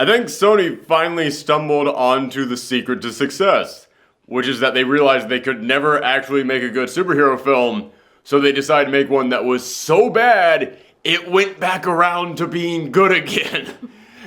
I think Sony finally stumbled onto the secret to success, which is that they realized they could never actually make a good superhero film, so they decided to make one that was so bad, it went back around to being good again.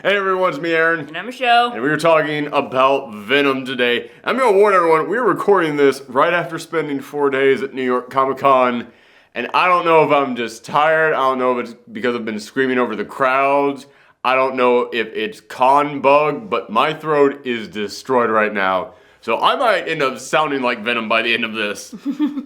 Hey everyone, it's me, Aaron. And I'm Michelle. And we were talking about Venom today. I'm going to warn everyone, we were recording this right after spending 4 days at New York Comic-Con, and I don't know if I'm just tired, I don't know if it's because I've been screaming over the crowds, I don't know if it's con bug, but my throat is destroyed right now. So I might end up sounding like Venom by the end of this.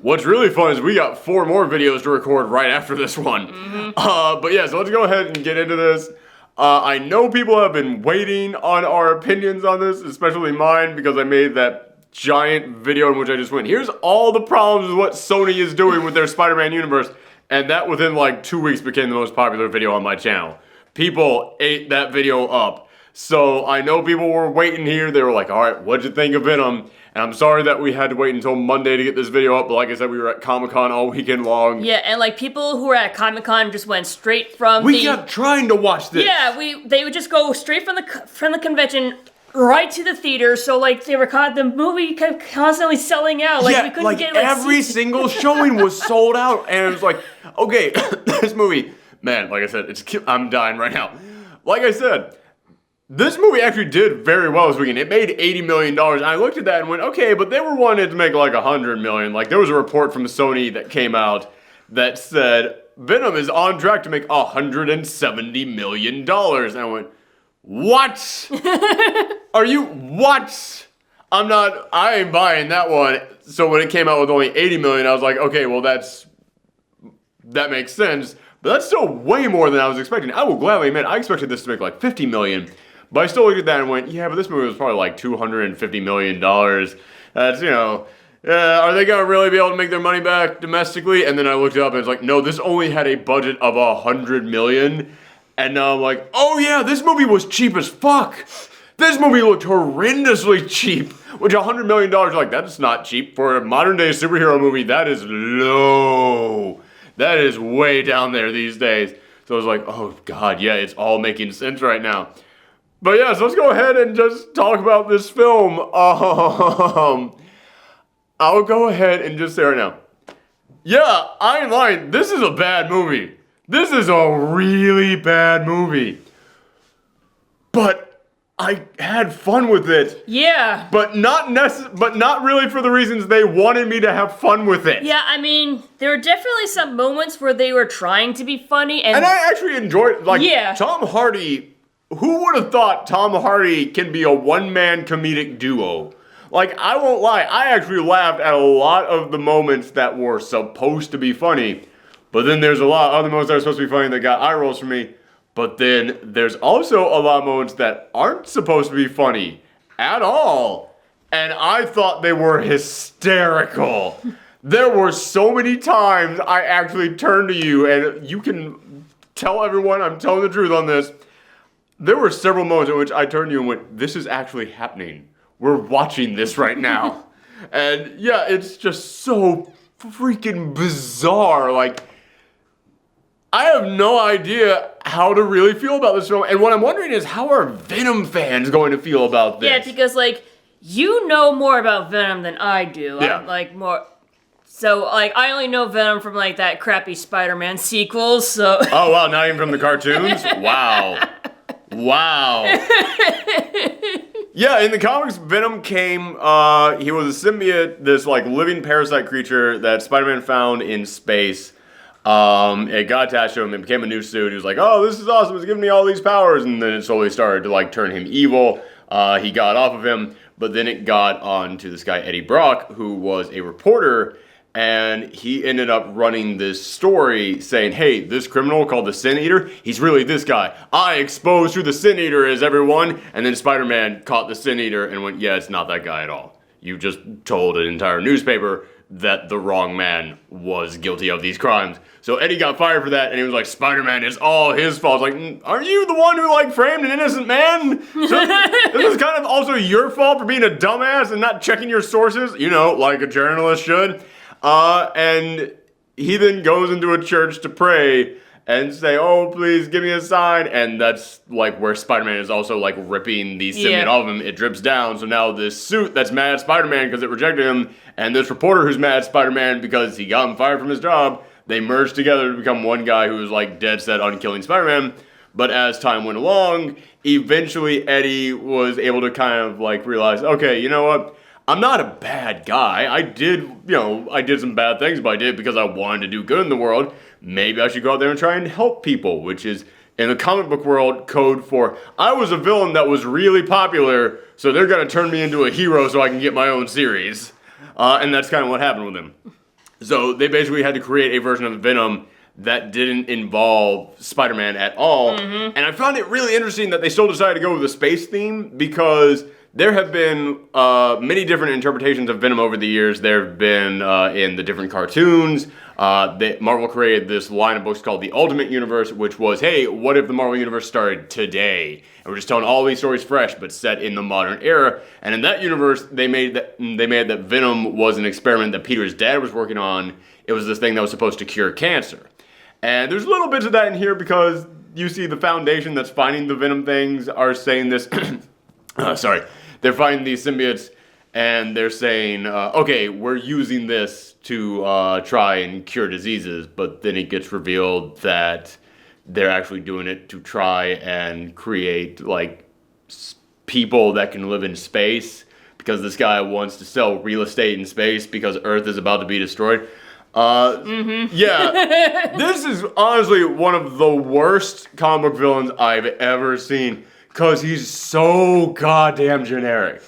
What's really fun is we got 4 more videos to record right after this one. But yeah, so let's go ahead and get into this. I know people have been waiting on our opinions on this, especially mine, because I made that giant video in which I just went, here's all the problems with what Sony is doing with their Spider-Man universe. And that within like 2 weeks became the most popular video on my channel. People ate that video up. So I know people were waiting here. They were like, all right, what'd you think of Venom? And I'm sorry that we had to wait until Monday to get this video up. But like I said, we were at Comic-Con all weekend long. Yeah, and like people who were at Comic-Con just went straight from We kept trying to watch this. Yeah, they would just go straight from the convention right to the theater. So like they were the movie kept constantly selling out. Like we couldn't get like every single showing was sold out. And it was like, okay, this movie, man, like I said, I'm dying right now. Like I said, this movie actually did very well this weekend. It made $80 million. And I looked at that and went, okay, but they were wanting to make like $100 million. Like there was a report from Sony that came out that said Venom is on track to make $170 million. And I went, what? What? I ain't buying that one. So when it came out with only $80 million, I was like, okay, well that makes sense. But that's still way more than I was expecting. I will gladly admit, I expected this to make like $50 million. But I still looked at that and went, yeah, but this movie was probably like $250 million. That's, are they going to really be able to make their money back domestically? And then I looked it up and it's like, no, this only had a budget of $100 million. And now I'm like, oh yeah, this movie was cheap as fuck. This movie looked horrendously cheap. Which $100 million, like, that's not cheap. For a modern day superhero movie, that is low. That is way down there these days. So I was like, oh god, yeah, it's all making sense right now. But yeah, so let's go ahead and just talk about this film. I'll go ahead and just say right now. Yeah, I ain't lying. This is a bad movie. This is a really bad movie. But I had fun with it. Yeah. But not really for the reasons they wanted me to have fun with it. Yeah, I mean, there were definitely some moments where they were trying to be funny and I actually enjoyed Tom Hardy. Who would have thought Tom Hardy can be a one-man comedic duo? Like, I won't lie, I actually laughed at a lot of the moments that were supposed to be funny, but then there's a lot of other moments that are supposed to be funny that got eye rolls from me, but then there's also a lot of moments that aren't supposed to be funny at all, and I thought they were hysterical. There were so many times I actually turned to you, and you can tell everyone I'm telling the truth on this. There were several moments in which I turned to you and went, this is actually happening. We're watching this right now. And yeah, it's just so freaking bizarre. Like, I have no idea how to really feel about this film. And what I'm wondering is, how are Venom fans going to feel about this? Yeah, because like, you know more about Venom than I do. Yeah. I'm like more... So, like, I only know Venom from, like, that crappy Spider-Man sequels, so... Oh, wow, not even from the cartoons? Wow. Wow. Yeah, in the comics, Venom came, he was a symbiote, this, like, living parasite creature that Spider-Man found in space. It got attached to him, it became a new suit. He was like, oh, this is awesome, it's giving me all these powers. And then it slowly started to, like, turn him evil. He got off of him, but then it got on to this guy, Eddie Brock, who was a reporter. And he ended up running this story saying, hey, this criminal called the Sin Eater, he's really this guy. I exposed who the Sin Eater is, everyone. And then Spider-Man caught the Sin Eater and went, yeah, it's not that guy at all. You just told an entire newspaper that the wrong man was guilty of these crimes. So Eddie got fired for that, and he was like, Spider-Man, it's all his fault. It's like, aren't you the one who, like, framed an innocent man? So this is kind of also your fault for being a dumbass and not checking your sources, like a journalist should. And he then goes into a church to pray, and say, "Oh, please give me a sign." And that's like where Spider-Man is also like ripping the symbiote off of him. It drips down. So now this suit that's mad at Spider-Man because it rejected him, and this reporter who's mad at Spider-Man because he got him fired from his job, they merged together to become one guy who was like dead set on killing Spider-Man. But as time went along, eventually Eddie was able to kind of like realize, okay, you know what? I'm not a bad guy. I did some bad things, but I did it because I wanted to do good in the world. Maybe I should go out there and try and help people, which is, in the comic book world, code for, I was a villain that was really popular, so they're going to turn me into a hero so I can get my own series. And that's kind of what happened with him. So they basically had to create a version of Venom that didn't involve Spider-Man at all. And I found it really interesting that they still decided to go with a space theme, because there have been many different interpretations of Venom over the years. There have been in the different cartoons. Marvel created this line of books called the Ultimate Universe, which was, hey, what if the Marvel Universe started today? And we're just telling all these stories fresh, but set in the modern era. And in that universe, they made that Venom was an experiment that Peter's dad was working on. It was this thing that was supposed to cure cancer. And there's little bits of that in here because you see the Foundation that's finding the Venom things are saying this. They're finding these symbiotes and they're saying, okay, we're using this to try and cure diseases. But then it gets revealed that they're actually doing it to try and create like people that can live in space, because this guy wants to sell real estate in space because Earth is about to be destroyed. Yeah, this is honestly one of the worst comic book villains I've ever seen, because he's so goddamn generic.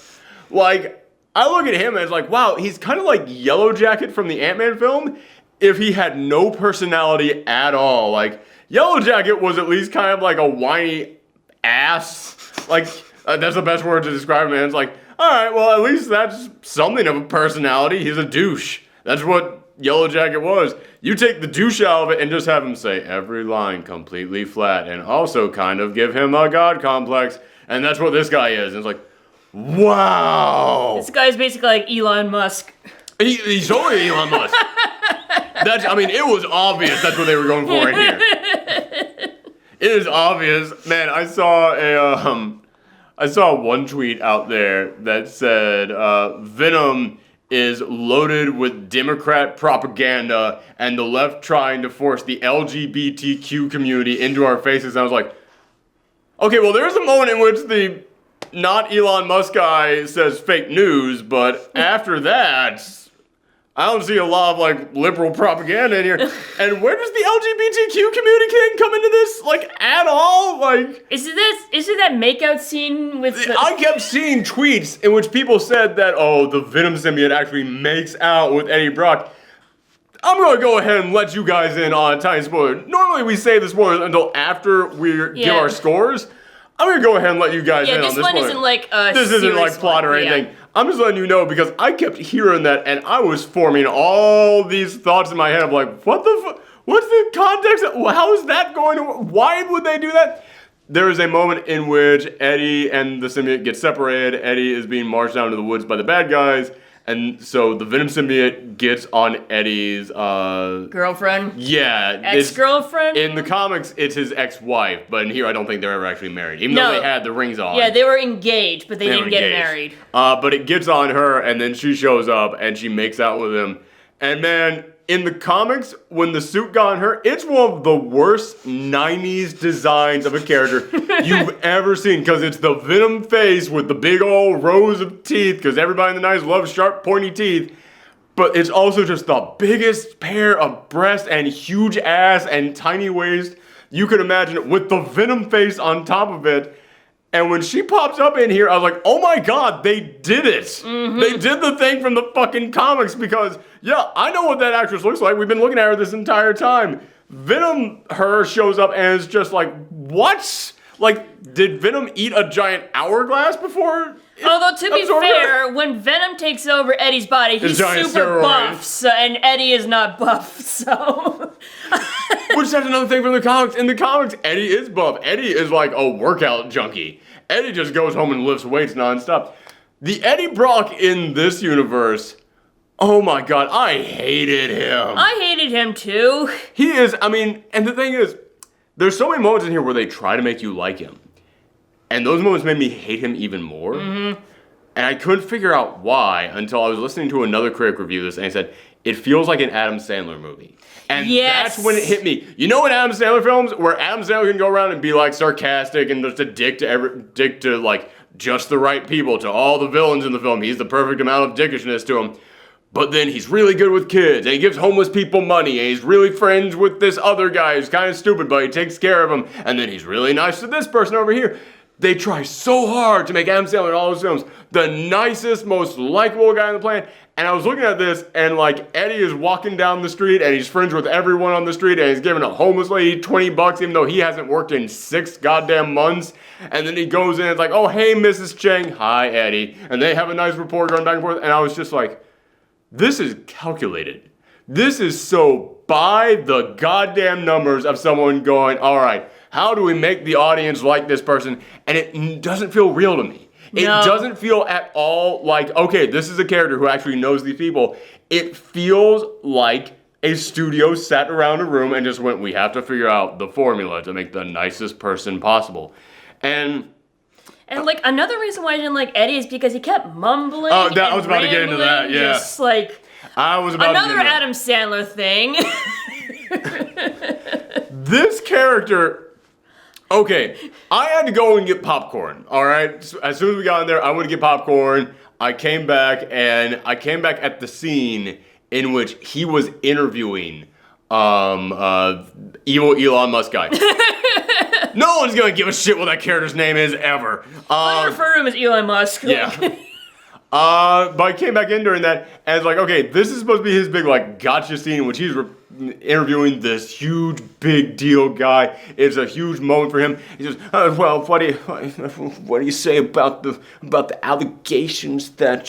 Like, I look at him and it's like, wow, he's kind of like Yellow Jacket from the Ant-Man film if he had no personality at all. Like, Yellow Jacket was at least kind of like a whiny ass. Like, that's the best word to describe him. And it's like, alright, well, at least that's something of a personality. He's a douche. That's what Yellow Jacket was. You take the douche out of it and just have him say every line completely flat and also kind of give him a god complex, and that's what this guy is. And it's like, wow. This guy's basically like Elon Musk. He's totally Elon Musk. It was obvious that's what they were going for in here. It is obvious. Man, I saw one tweet out there that said, Venom is loaded with Democrat propaganda and the left trying to force the LGBTQ community into our faces. And I was like, okay, well, there's a moment in which the not Elon Musk guy says fake news, but after that, I don't see a lot of like liberal propaganda in here. And where does the LGBTQ community come into this? Like, at all? Like, is it that makeout scene with I kept seeing tweets in which people said that, oh, the Venom symbiote actually makes out with Eddie Brock. I'm going to go ahead and let you guys in on a tiny spoiler. Normally we say the spoilers until after we give our scores. I'm going to go ahead and let you guys in on this one. This one isn't like a This isn't like plot or anything. Yeah. I'm just letting you know because I kept hearing that and I was forming all these thoughts in my head of like, what the what's the context? How is that going to, why would they do that? There is a moment in which Eddie and the symbiote get separated. Eddie is being marched down to the woods by the bad guys. And so the Venom symbiote gets on Eddie's girlfriend? Yeah. Ex-girlfriend? In the comics, it's his ex-wife, but in here I don't think they're ever actually married. Even though they had the rings on. Yeah, they were engaged, but they didn't get married. But it gets on her, and then she shows up, and she makes out with him. And man, in the comics, when the suit got on her, it's one of the worst 90s designs of a character you've ever seen. Because it's the Venom face with the big old rows of teeth, because everybody in the 90s loves sharp, pointy teeth. But it's also just the biggest pair of breasts and huge ass and tiny waist you could imagine, with the Venom face on top of it. And when she pops up in here, I was like, oh my god, they did it. Mm-hmm. They did the thing from the fucking comics because, yeah, I know what that actress looks like. We've been looking at her this entire time. Venom, her shows up and is just like, what? Like, did Venom eat a giant hourglass before? Although, to be fair, when Venom takes over Eddie's body, he's super buff, and Eddie is not buff, so... Which is another thing from the comics. In the comics, Eddie is buff. Eddie is like a workout junkie. Eddie just goes home and lifts weights nonstop. The Eddie Brock in this universe, oh my god, I hated him. I hated him too. He is, and the thing is, there's so many moments in here where they try to make you like him. And those moments made me hate him even more. Mm-hmm. And I couldn't figure out why until I was listening to another critic review this, and he said, it feels like an Adam Sandler movie. And yes. That's when it hit me. You know in Adam Sandler films, where Adam Sandler can go around and be like sarcastic and just a dick to like just the right people, to all the villains in the film. He's the perfect amount of dickishness to him. But then he's really good with kids, and he gives homeless people money, and he's really friends with this other guy who's kind of stupid, but he takes care of him, and then he's really nice to this person over here. They try so hard to make Adam Sandler in all those films the nicest, most likable guy on the planet. And I was looking at this, and like Eddie is walking down the street, and he's friends with everyone on the street, and he's giving a homeless lady $20, even though he hasn't worked in 6 goddamn months. And then he goes in, and it's like, oh, hey, Mrs. Cheng, hi, Eddie. And they have a nice rapport going back and forth. And I was just like, this is calculated. This is so by the goddamn numbers of someone going, all right, how do we make the audience like this person? And it doesn't feel real to me. It doesn't feel at all like, okay, this is a character who actually knows these people. It feels like a studio sat around a room and just went, we have to figure out the formula to make the nicest person possible. And like another reason why I didn't like Eddie is because he kept mumbling. Oh, I was about to get into that, yeah. Just like I was about another to get into Adam Sandler thing. This character. Okay, I had to go and get popcorn, all right? So as soon as we got in there, I went to get popcorn. I came back at the scene in which he was interviewing evil Elon Musk guy. No one's gonna give a shit what that character's name is ever. I refer to him as Elon Musk. Yeah. But I came back in during that, and it's like, okay, this is supposed to be his big, like, gotcha scene in which he's interviewing this huge, big deal guy. It's a huge moment for him. He says, well, what do you say about the allegations that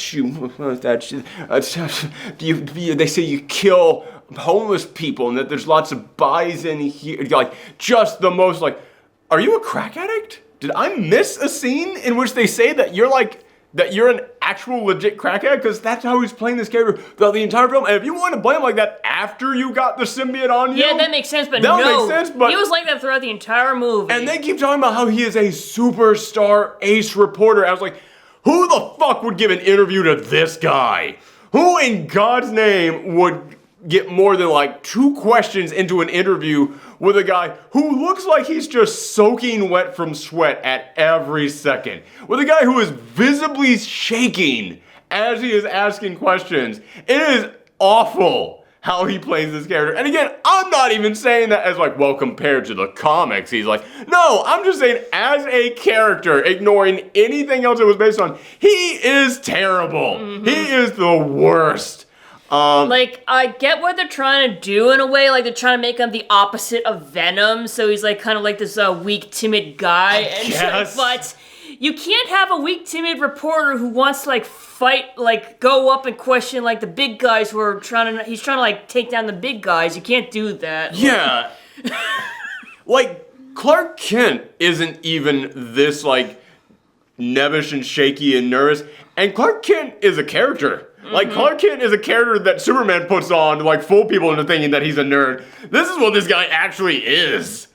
they say you kill homeless people and that there's lots of bodies in here, like, just the most, like, are you a crack addict? Did I miss a scene in which they say that you're an actual legit crack addict? Because that's how he's playing this character throughout the entire film. And if you want to play him like that after you got the symbiote on you... Yeah, that makes sense, but that makes sense, but he was like that throughout the entire movie. And they keep talking about how he is a superstar ace reporter. I was like, who the fuck would give an interview to this guy? Who in God's name would get more than like 2 questions into an interview with a guy who looks like he's just soaking wet from sweat at every second? With a guy who is visibly shaking as he is asking questions. It is awful how he plays this character. And again, I'm not even saying that as like, well, compared to the comics, he's like, no, I'm just saying as a character, ignoring anything else it was based on, he is terrible. Mm-hmm. He is the worst. Like, I get what they're trying to do in a way, like they're trying to make him the opposite of Venom, so he's like kind of like this weak, timid guy. Yes. But you can't have a weak, timid reporter who wants to like fight, like go up and question like the big guys who are he's trying to like take down the big guys. You can't do that. Yeah. Like, Clark Kent isn't even this like nebbish and shaky and nervous, and Clark Kent is a character. Like, Clark Kent is a character that Superman puts on to, like, fool people into thinking that he's a nerd. This is what this guy actually is.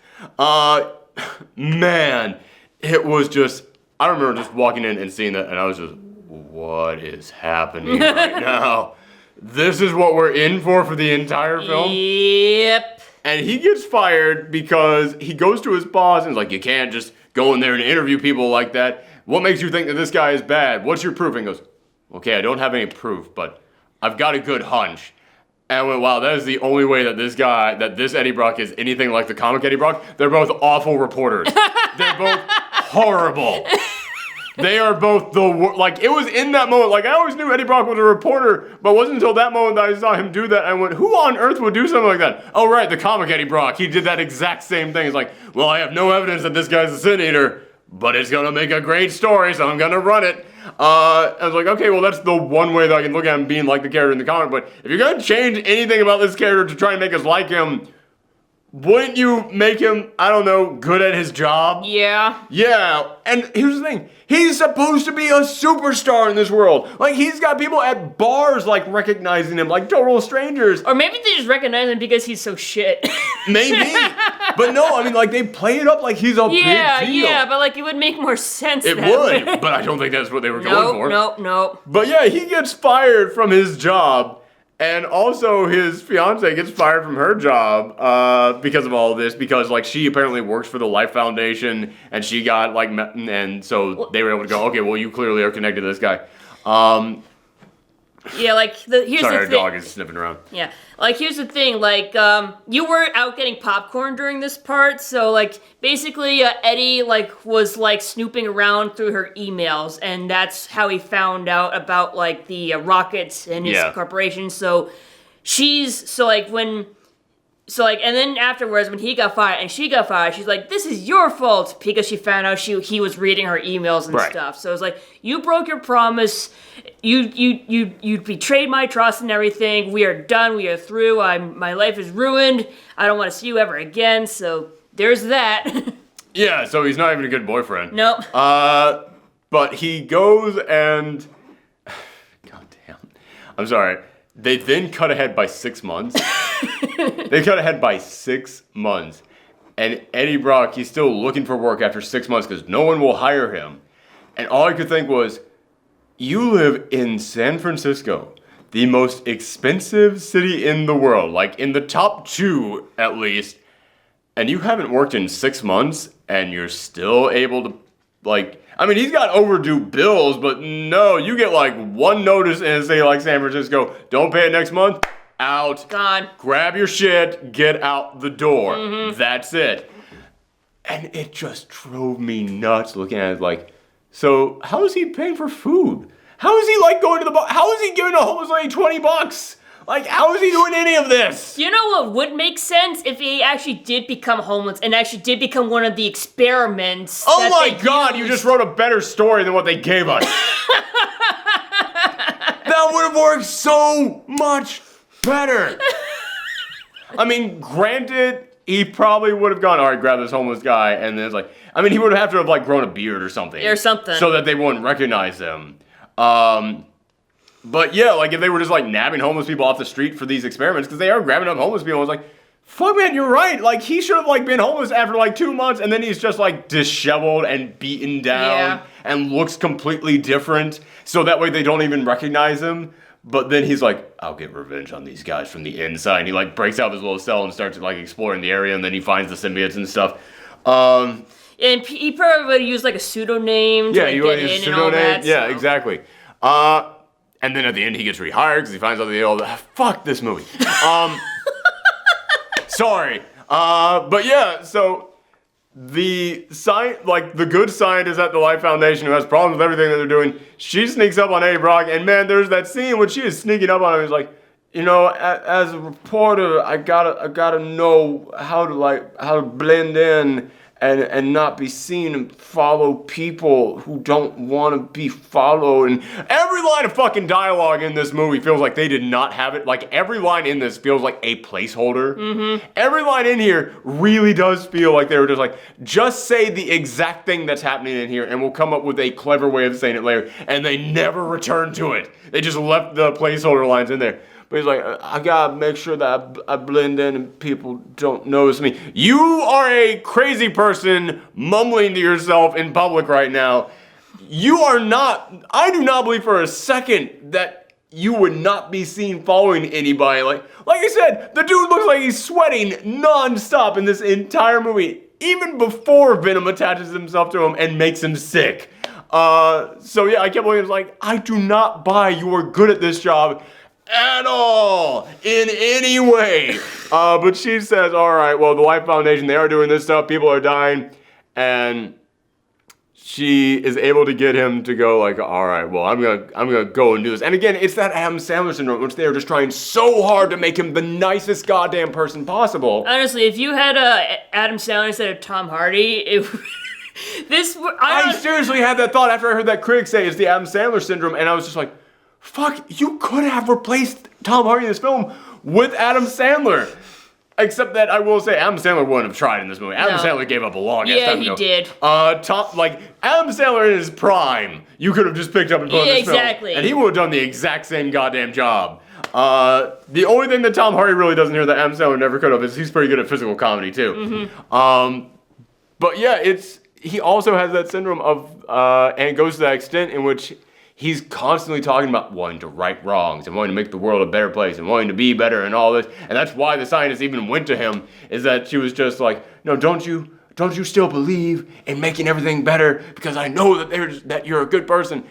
Man, it was just, I remember just walking in and seeing that, and I was just, what is happening right now? This is what we're in for the entire film? Yep. And he gets fired because he goes to his boss and is like, you can't just go in there and interview people like that. What makes you think that this guy is bad? What's your proof? And he goes, okay, I don't have any proof, but I've got a good hunch. And I went, wow, that is the only way that this Eddie Brock is anything like the comic Eddie Brock. They're both awful reporters. They're both horrible. They are both like, it was in that moment, like, I always knew Eddie Brock was a reporter, but it wasn't until that moment that I saw him do that, I went, who on earth would do something like that? Oh, right, the comic Eddie Brock, he did that exact same thing. It's like, well, I have no evidence that this guy's a sin eater, but it's gonna make a great story, so I'm gonna run it. I was like, okay, well, that's the one way that I can look at him being like the character in the comic, but if you're gonna change anything about this character to try and make us like him, wouldn't you make him, I don't know, good at his job? Yeah. Yeah, and here's the thing. He's supposed to be a superstar in this world. Like, he's got people at bars, like, recognizing him, like total strangers. Or maybe they just recognize him because he's so shit. Maybe. But no, I mean, like, they play it up like he's a big deal. Yeah, but, like, it would make more sense It that would, way. but I don't think that's what they were going for. Nope. But yeah, he gets fired from his job, and also his fiance gets fired from her job because of all of this, because like she apparently works for the Life Foundation, and she got like, and so they were able to go, okay, well you clearly are connected to this guy. Yeah, like, here's Sorry, the our thing. dog is sniffing around. Yeah, like, here's the thing, like, you were out getting popcorn during this part, so, like, basically, Eddie, like, was, like, snooping around through her emails, and that's how he found out about, like, the rockets and his corporation, so and then afterwards, when he got fired and she got fired, she's like, this is your fault, because she found out he was reading her emails and stuff. So it's like, you broke your promise, you betrayed my trust and everything, we are done, we are through, my life is ruined, I don't want to see you ever again, so there's that. Yeah, so he's not even a good boyfriend. Nope. But he goes and, God damn, I'm sorry. They then cut ahead by 6 months. They cut ahead by 6 months. And Eddie Brock, he's still looking for work after 6 months because no one will hire him. And all I could think was, you live in San Francisco, the most expensive city in the world, like in the top 2 at least, and you haven't worked in 6 months and you're still able to, like, I mean, he's got overdue bills, but no, you get like one notice in a city like San Francisco, don't pay it next month, out. Gone. Grab your shit, get out the door. That's it. And it just drove me nuts looking at it like, so how is he paying for food? How is he like going to the bar? How is he giving a homeless lady $20? Like, how is he doing any of this? You know what would make sense? If he actually did become homeless and actually did become one of the experiments. Oh my god, you just wrote a better story than what they gave us. That would have worked so much better. I mean, granted, he probably would have gone, all right, grab this homeless guy, and then it's like, I mean, he would have to have like grown a beard or something. Or something. So that they wouldn't recognize him. But yeah, like if they were just like nabbing homeless people off the street for these experiments, because they are grabbing up homeless people, I was like, fuck man, you're right. Like he should have like been homeless after like 2 months, and then he's just like disheveled and beaten down and looks completely different. So that way they don't even recognize him. But then he's like, I'll get revenge on these guys from the inside. And he like breaks out of his little cell and starts like exploring the area, and then he finds the symbiotes and stuff. And he probably would use like a pseudonym to you get use a in and all pseudonym. that. Yeah, exactly. And then at the end he gets rehired because he finds out they all fuck this movie. Sorry. But yeah, so the good scientist at the Life Foundation who has problems with everything that they're doing, she sneaks up on Eddie Brock, and man, there's that scene when she is sneaking up on him. He's like, you know, as a reporter, I gotta know how to blend in and not be seen and follow people who don't want to be followed. And every line of fucking dialogue in this movie feels like they did not have it. Like every line in this feels like a placeholder. Every line in here really does feel like they were just like, just say the exact thing that's happening in here and we'll come up with a clever way of saying it later. And they never returned to it. They just left the placeholder lines in there. But he's like, I gotta make sure that I blend in and people don't notice me. You are a crazy person mumbling to yourself in public right now. You are not, I do not believe for a second that you would not be seen following anybody. Like I said, the dude looks like he's sweating non-stop in this entire movie, even before Venom attaches himself to him and makes him sick. So yeah, I kept looking, like, I do not buy you are good at this job at all, in any way. But she says, all right, well, the Life Foundation, they are doing this stuff, people are dying, and she is able to get him to go like, all right, well, I'm gonna go and do this. And again, it's that Adam Sandler syndrome, which they are just trying so hard to make him the nicest goddamn person possible. Honestly, if you had Adam Sandler instead of Tom Hardy, I seriously had that thought after I heard that critic say it's the Adam Sandler syndrome, and I was just like, fuck, you could have replaced Tom Hardy in this film with Adam Sandler. Except that I will say Adam Sandler wouldn't have tried in this movie. Adam Sandler gave up a long ass time ago. Yeah, he did. Adam Sandler in his prime, you could have just picked up and put in this exactly. film, and he would have done the exact same goddamn job. The only thing that Tom Hardy really doesn't here that Adam Sandler never could have is he's pretty good at physical comedy too. But yeah, he also has that syndrome of, and it goes to that extent in which he's constantly talking about wanting to right wrongs and wanting to make the world a better place and wanting to be better and all this. And that's why the scientist even went to him, is that she was just like, no, don't you still believe in making everything better? Because I know that you're a good person.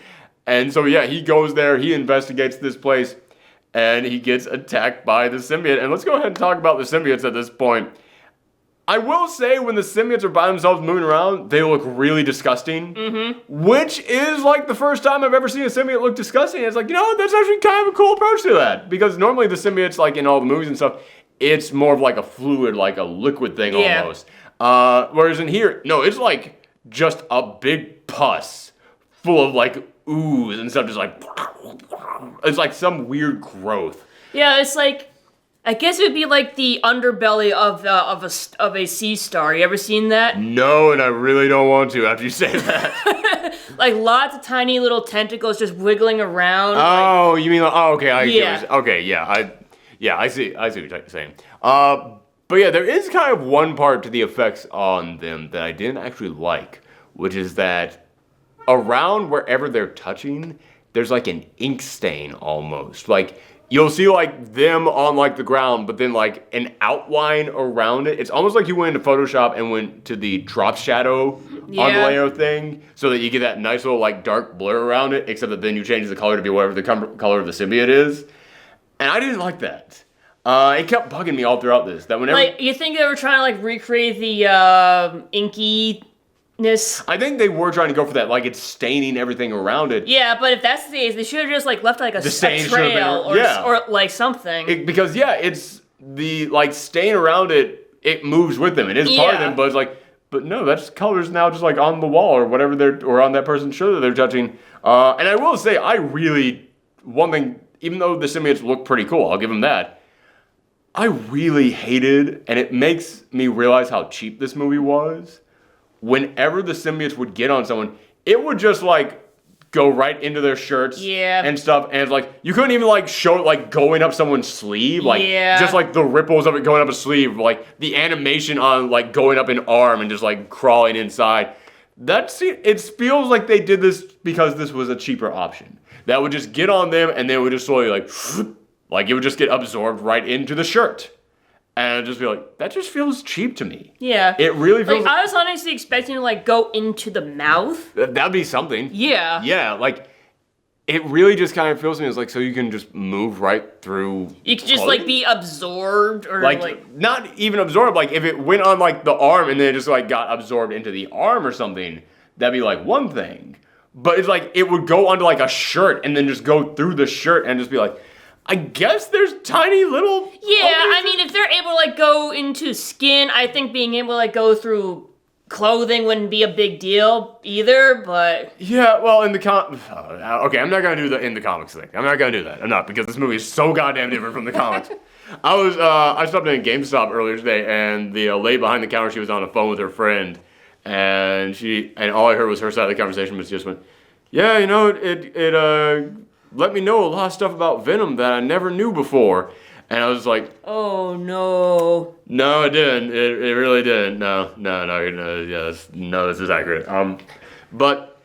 And so, yeah, he goes there, he investigates this place, and he gets attacked by the symbiote. And let's go ahead and talk about the symbiotes at this point. I will say, when the symbiotes are by themselves moving around, they look really disgusting. Which is like the first time I've ever seen a symbiote look disgusting. It's like, that's actually kind of a cool approach to that. Because normally the symbiotes, like in all the movies and stuff, it's more of like a fluid, like a liquid thing almost. Whereas in here, no, it's like just a big pus full of like ooze and stuff, just like, it's like some weird growth. Yeah, it's like, I guess it would be like the underbelly of a sea star. You ever seen that? No, and I really don't want to after you say that. Like lots of tiny little tentacles just wiggling around. Oh, you mean? Oh, okay. I see what you're saying. But yeah, there is kind of one part to the effects on them that I didn't actually like, which is that around wherever they're touching, there's like an ink stain almost. Like, you'll see like them on like the ground, but then like an outline around it. It's almost like you went into Photoshop and went to the drop shadow on the layer thing, so that you get that nice little like dark blur around it, except that then you change the color to be whatever the color of the symbiote is. And I didn't like that. It kept bugging me all throughout this. That whenever, like, you think they were trying to like recreate the inkiness? I think they were trying to go for that, like it's staining everything around it. Yeah, but if that's the case, they should have just like left like a stain trail or like something. Because it's the like stain around it. It moves with them. It is part of them, but it's like, but no, that's colors now just like on the wall or whatever or on that person's shirt that they're touching. And I will say, one thing, even though the symbiotes look pretty cool, I'll give them that. I really hated, and it makes me realize how cheap this movie was. Whenever the symbiotes would get on someone, it would just like go right into their shirts and stuff. And it's like, you couldn't even like show it like going up someone's sleeve. Like just like the ripples of it going up a sleeve, like the animation on like going up an arm and just like crawling inside. It feels like they did this because this was a cheaper option. That would just get on them and then it would just slowly like it would just get absorbed right into the shirt. And I'd just be like, that just feels cheap to me. Yeah. It really feels like I was honestly expecting to like go into the mouth. That'd be something. Yeah. Yeah, like it really just kind of feels to me as like, so you can just move right through. You could just like be absorbed or like not even absorbed. Like if it went on like the arm and then it just like got absorbed into the arm or something, that'd be like one thing. But it's like it would go onto like a shirt and then just go through the shirt and just be like, I guess there's tiny little... Yeah, I mean, if they're able to, like, go into skin, I think being able to, like, go through clothing wouldn't be a big deal either, but... Yeah, well, in the okay, I'm not gonna do the in the comics thing. I'm not gonna do that. I'm not, because this movie is so goddamn different from the comics. I stopped in a GameStop earlier today, and the lady behind the counter, she was on the phone with her friend, and all I heard was her side of the conversation was just went, yeah, it let me know a lot of stuff about Venom that I never knew before. And I was like, oh no. No, it didn't. It really didn't. No, this is accurate. But,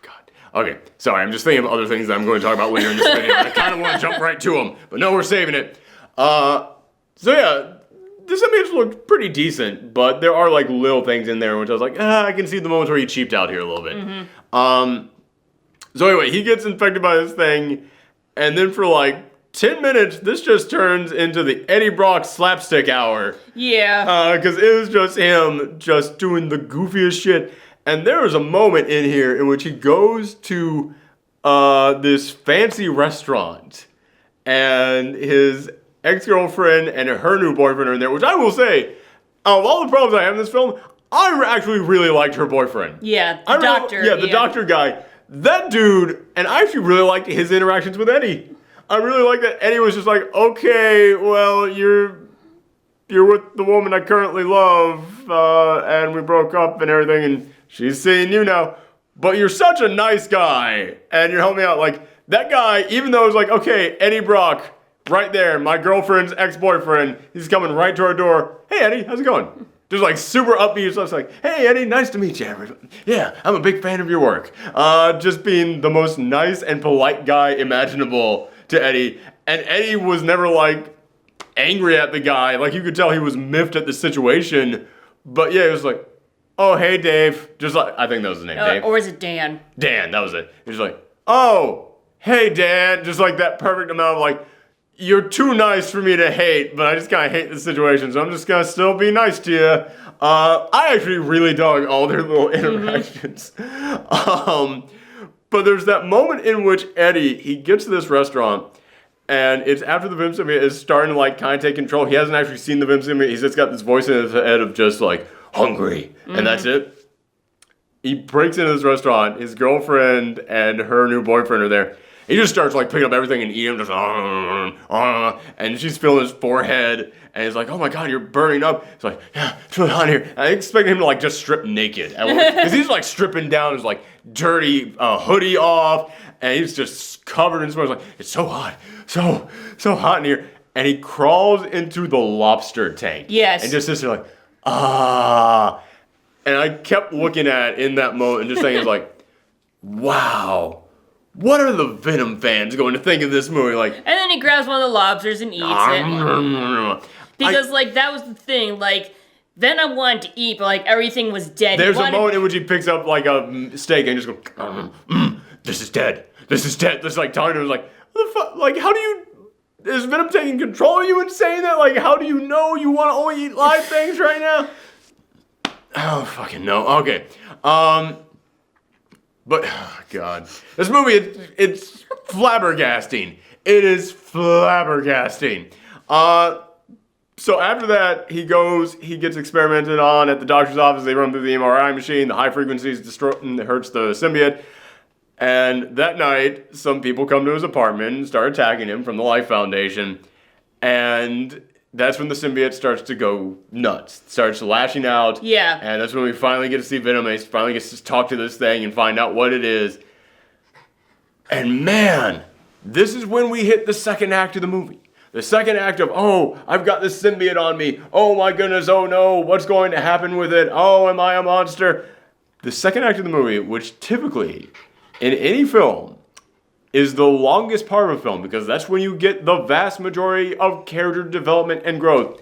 God. Okay, sorry, I'm just thinking of other things that I'm going to talk about later in this video. I kind of want to jump right to them, but no, we're saving it. So yeah, the symbiotes look pretty decent, but there are like little things in there which I was like, I can see the moments where he cheaped out here a little bit. So anyway, he gets infected by this thing, and then for like 10 minutes, this just turns into the Eddie Brock slapstick hour. Yeah. Because it was just him just doing the goofiest shit. And there was a moment in here in which he goes to this fancy restaurant, and his ex-girlfriend and her new boyfriend are in there, which I will say, of all the problems I have in this film, I actually really liked her boyfriend. Yeah, the doctor. The doctor guy. That dude, and I actually really liked his interactions with Eddie. I really liked that Eddie was just like, okay, well, you're you're with the woman I currently love, and we broke up and everything, and she's seeing you now. But you're such a nice guy, and you're helping me out. Like, that guy, even though it was like, okay, Eddie Brock, right there, my girlfriend's ex-boyfriend, he's coming right to our door. Hey, Eddie, how's it going? Just like super upbeat, so it's like, hey, Eddie, nice to meet you. Yeah, I'm a big fan of your work. Just being the most nice and polite guy imaginable to Eddie. And Eddie was never like angry at the guy. Like, you could tell he was miffed at the situation. But yeah, it was like, oh, hey, Dave. Just like, I think that was his name, Dave. Or is it Dan? Dan, that was it. He was like, oh, hey, Dan. Just like that perfect amount of like, you're too nice for me to hate, but I just kind of hate the situation, so I'm just going to still be nice to you. I actually really dug all their little interactions. But there's that moment in which Eddie, he gets to this restaurant, and it's after the Venom symbiote is starting to like kind of take control. He hasn't actually seen the Venom symbiote. He's just got this voice in his head of just like, hungry, and that's it. He breaks into this restaurant. His girlfriend and her new boyfriend are there. He just starts like picking up everything and eating, just and she's feeling his forehead, and he's like, "Oh my God, you're burning up." It's like, "Yeah, it's really hot here." And I expected him to like just strip naked, because he's like stripping down his like dirty hoodie off, and he's just covered in sweat. He's like, "It's so hot, so hot in here," and he crawls into the lobster tank. Yes, and just sits there like, ah, and I kept looking at in that moment and just saying, "It's like, wow." What are the Venom fans going to think of this movie? Like, and then he grabs one of the lobsters and eats it. Because, like, that was the thing. Like, Venom wanted to eat, but, like, everything was dead. There's a moment in which he picks up, like, a steak and just goes, this is dead. This is dead. Just, like, talking to him, like, what the fuck? Like, how do you... Is Venom taking control of you and saying that? Like, how do you know you want to only eat live things right now? Oh, fucking no. Okay. But, oh God, this movie, it's flabbergasting. It is flabbergasting. So after that, he gets experimented on at the doctor's office. They run through the MRI machine. The high frequencies hurts the symbiote. And that night, some people come to his apartment and start attacking him from the Life Foundation. And that's when the symbiote starts to go nuts, starts lashing out. Yeah. And that's when we finally get to see Venom. And he finally gets to talk to this thing and find out what it is. And man, this is when we hit the second act of the movie. The second act of, oh, I've got this symbiote on me. Oh my goodness, oh no, what's going to happen with it? Oh, am I a monster? The second act of the movie, which typically, in any film, is the longest part of a film, because that's when you get the vast majority of character development and growth,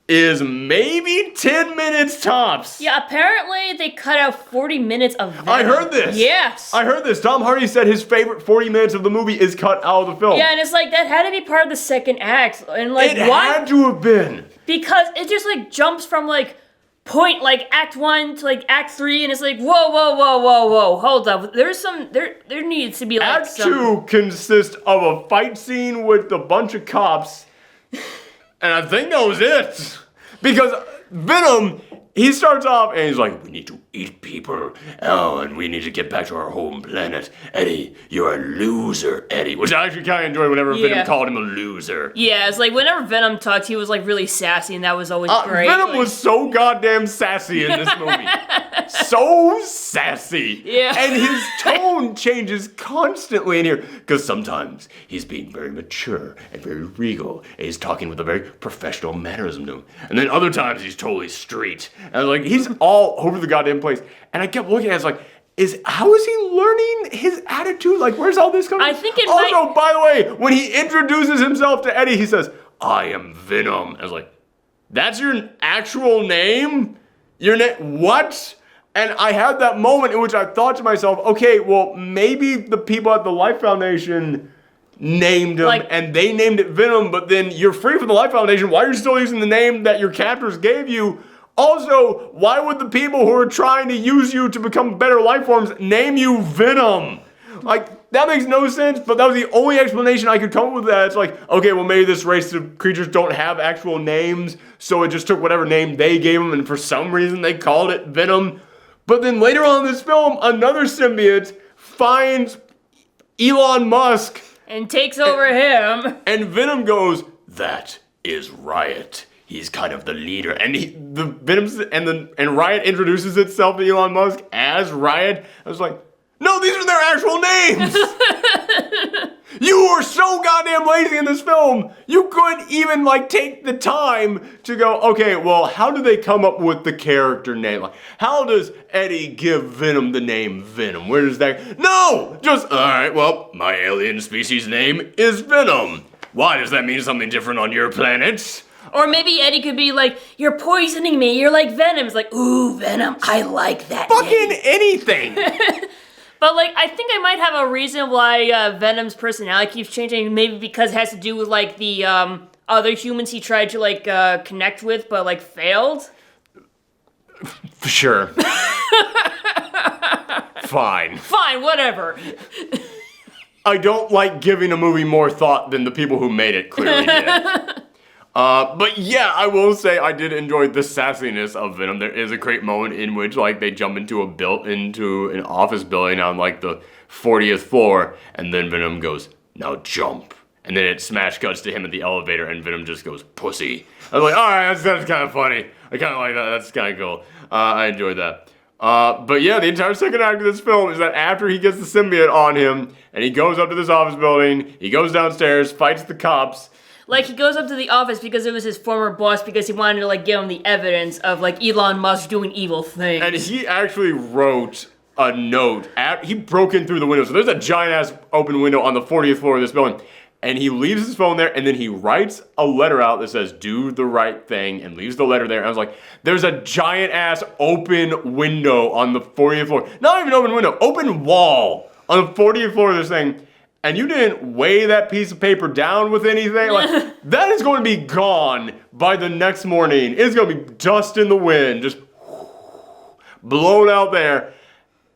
is maybe 10 minutes tops. Yeah, apparently they cut out 40 minutes of Venom. I heard this. Yes. I heard this. Tom Hardy said his favorite 40 minutes of the movie is cut out of the film. Yeah, and it's like, that had to be part of the second act. And like, it why? had to have been. Because it just like jumps from like point like act 1 to like act 3, and it's like, whoa, hold up. There's some, there needs to be like Act 2 consists of a fight scene with a bunch of cops, and I think that was it. Because Venom, he starts off and he's like, we need to eat people. Oh, and we need to get back to our home planet. Eddie, you're a loser, Eddie. Which I actually kind of enjoyed whenever Venom called him a loser. Yeah, it's like whenever Venom talked, he was like really sassy, and that was always great. Venom was so goddamn sassy in this movie. So sassy. Yeah. And his tone changes constantly in here. Because sometimes he's being very mature and very regal. And he's talking with a very professional mannerism to him. And then other times he's totally street. And like, he's all over the goddamn place. And I kept looking at it, like, how is he learning his attitude? Like, where's all this coming from? I think it Also, by the way, when he introduces himself to Eddie, he says, I am Venom. I was like, that's your actual name? Your name? What? And I had that moment in which I thought to myself, okay, well, maybe the people at the Life Foundation named him, and they named it Venom, but then you're free from the Life Foundation. Why are you still using the name that your captors gave you? Also, why would the people who are trying to use you to become better life forms name you Venom? Like, that makes no sense, but that was the only explanation I could come up with that. It's like, okay, well, maybe this race of creatures don't have actual names, so it just took whatever name they gave them, and for some reason they called it Venom. But then later on in this film, another symbiote finds Elon Musk and takes over him. And Venom goes, that is Riot. he's kind of the leader. And and Riot introduces itself to Elon Musk as Riot. I was like, no, these are their actual names. You were so goddamn lazy in this film. You couldn't even like take the time to go, okay, well, how do they come up with the character name? Like, how does Eddie give Venom the name Venom? Where does that? No, just all right. Well, my alien species name is Venom. Why does that mean something different on your planet? Or maybe Eddie could be like, you're poisoning me. You're like Venom. It's like, ooh, Venom. I like that Fucking name. anything. But, like, I think I might have a reason why Venom's personality keeps changing. Maybe because it has to do with, like, the other humans he tried to, like, connect with, but, like, failed. Sure. Fine. Fine, whatever. I don't like giving a movie more thought than the people who made it clearly did. But yeah, I will say I did enjoy the sassiness of Venom. There is a great moment in which, like, they jump into an office building on, like, the 40th floor, and then Venom goes, now jump. And then it smash cuts to him at the elevator, and Venom just goes, pussy. I was like, alright, that's kind of funny. I kind of like that. That's kind of cool. I enjoyed that. But yeah, the entire second act of this film is that after he gets the symbiote on him, and he goes up to this office building, he goes downstairs, fights the cops. Like, he goes up to the office because it was his former boss because he wanted to, like, give him the evidence of, like, Elon Musk doing evil things. And he actually wrote a note. He broke in through the window. So there's a giant-ass open window on the 40th floor of this building. And he leaves his phone there, and then he writes a letter out that says, do the right thing, and leaves the letter there. And I was like, there's a giant-ass open window on the 40th floor. Not even open window, open wall on the 40th floor of this thing. And you didn't weigh that piece of paper down with anything. Like, that is going to be gone by the next morning. It's going to be dust in the wind, just blown out there.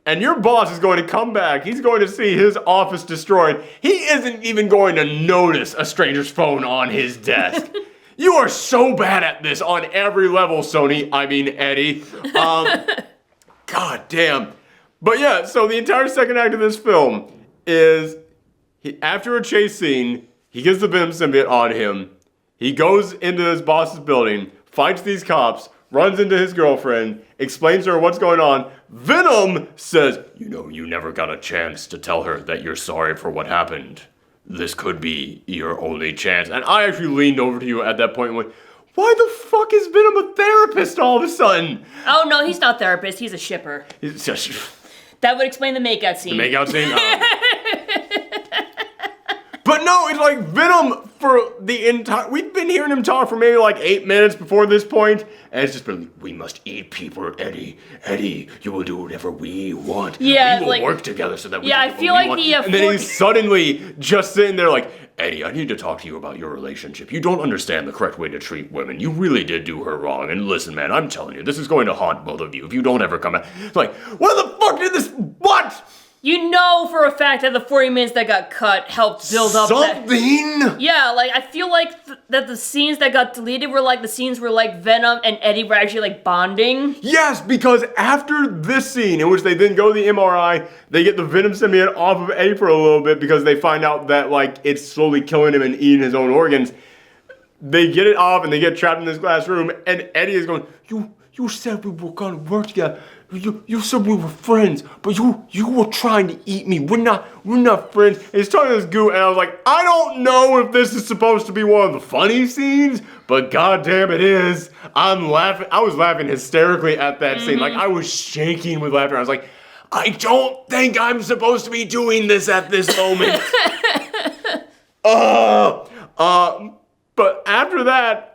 And your boss is going to come back. He's going to see his office destroyed. He isn't even going to notice a stranger's phone on his desk. You are so bad at this on every level, Sony. I mean, Eddie. God damn. But yeah, so the entire second act of this film is... after a chase scene, he gets the Venom symbiote on him. He goes into his boss's building, fights these cops, runs into his girlfriend, explains to her what's going on. Venom says, you know, you never got a chance to tell her that you're sorry for what happened. This could be your only chance. And I actually leaned over to you at that point and went, why the fuck is Venom a therapist all of a sudden? Oh, no, he's not a therapist. He's a shipper. It's just... That would explain the makeout scene. The makeout scene? But no, it's like Venom for the entire... We've been hearing him talk for maybe like 8 minutes before this point, and it's just been, we must eat people, Eddie. Eddie, you will do whatever we want. Yeah, we will like, work together so that we yeah, can do I feel what like we want. the... And then he's suddenly just sitting there like, Eddie, I need to talk to you about your relationship. You don't understand the correct way to treat women. You really did do her wrong. And listen, man, I'm telling you, this is going to haunt both of you if you don't ever come back. It's like, what the fuck did this... What? You know for a fact that the 40 minutes that got cut helped build up something. Yeah, like, I feel like that the scenes that got deleted were like the scenes where, like, Venom and Eddie were actually, like, bonding. Yes, because after this scene, in which they then go to the MRI, they get the Venom symbiote off of Eddie for a little bit because they find out that, like, it's slowly killing him and eating his own organs. They get it off and they get trapped in this glass room, and Eddie is going, you said we were gonna work together. You said we were friends, but you were trying to eat me. We're not friends. And he's talking to this goo, and I was like, I don't know if this is supposed to be one of the funny scenes, but goddamn it is. I'm laughing. I was laughing hysterically at that scene. Like, I was shaking with laughter. I was like, I don't think I'm supposed to be doing this at this moment. But after that,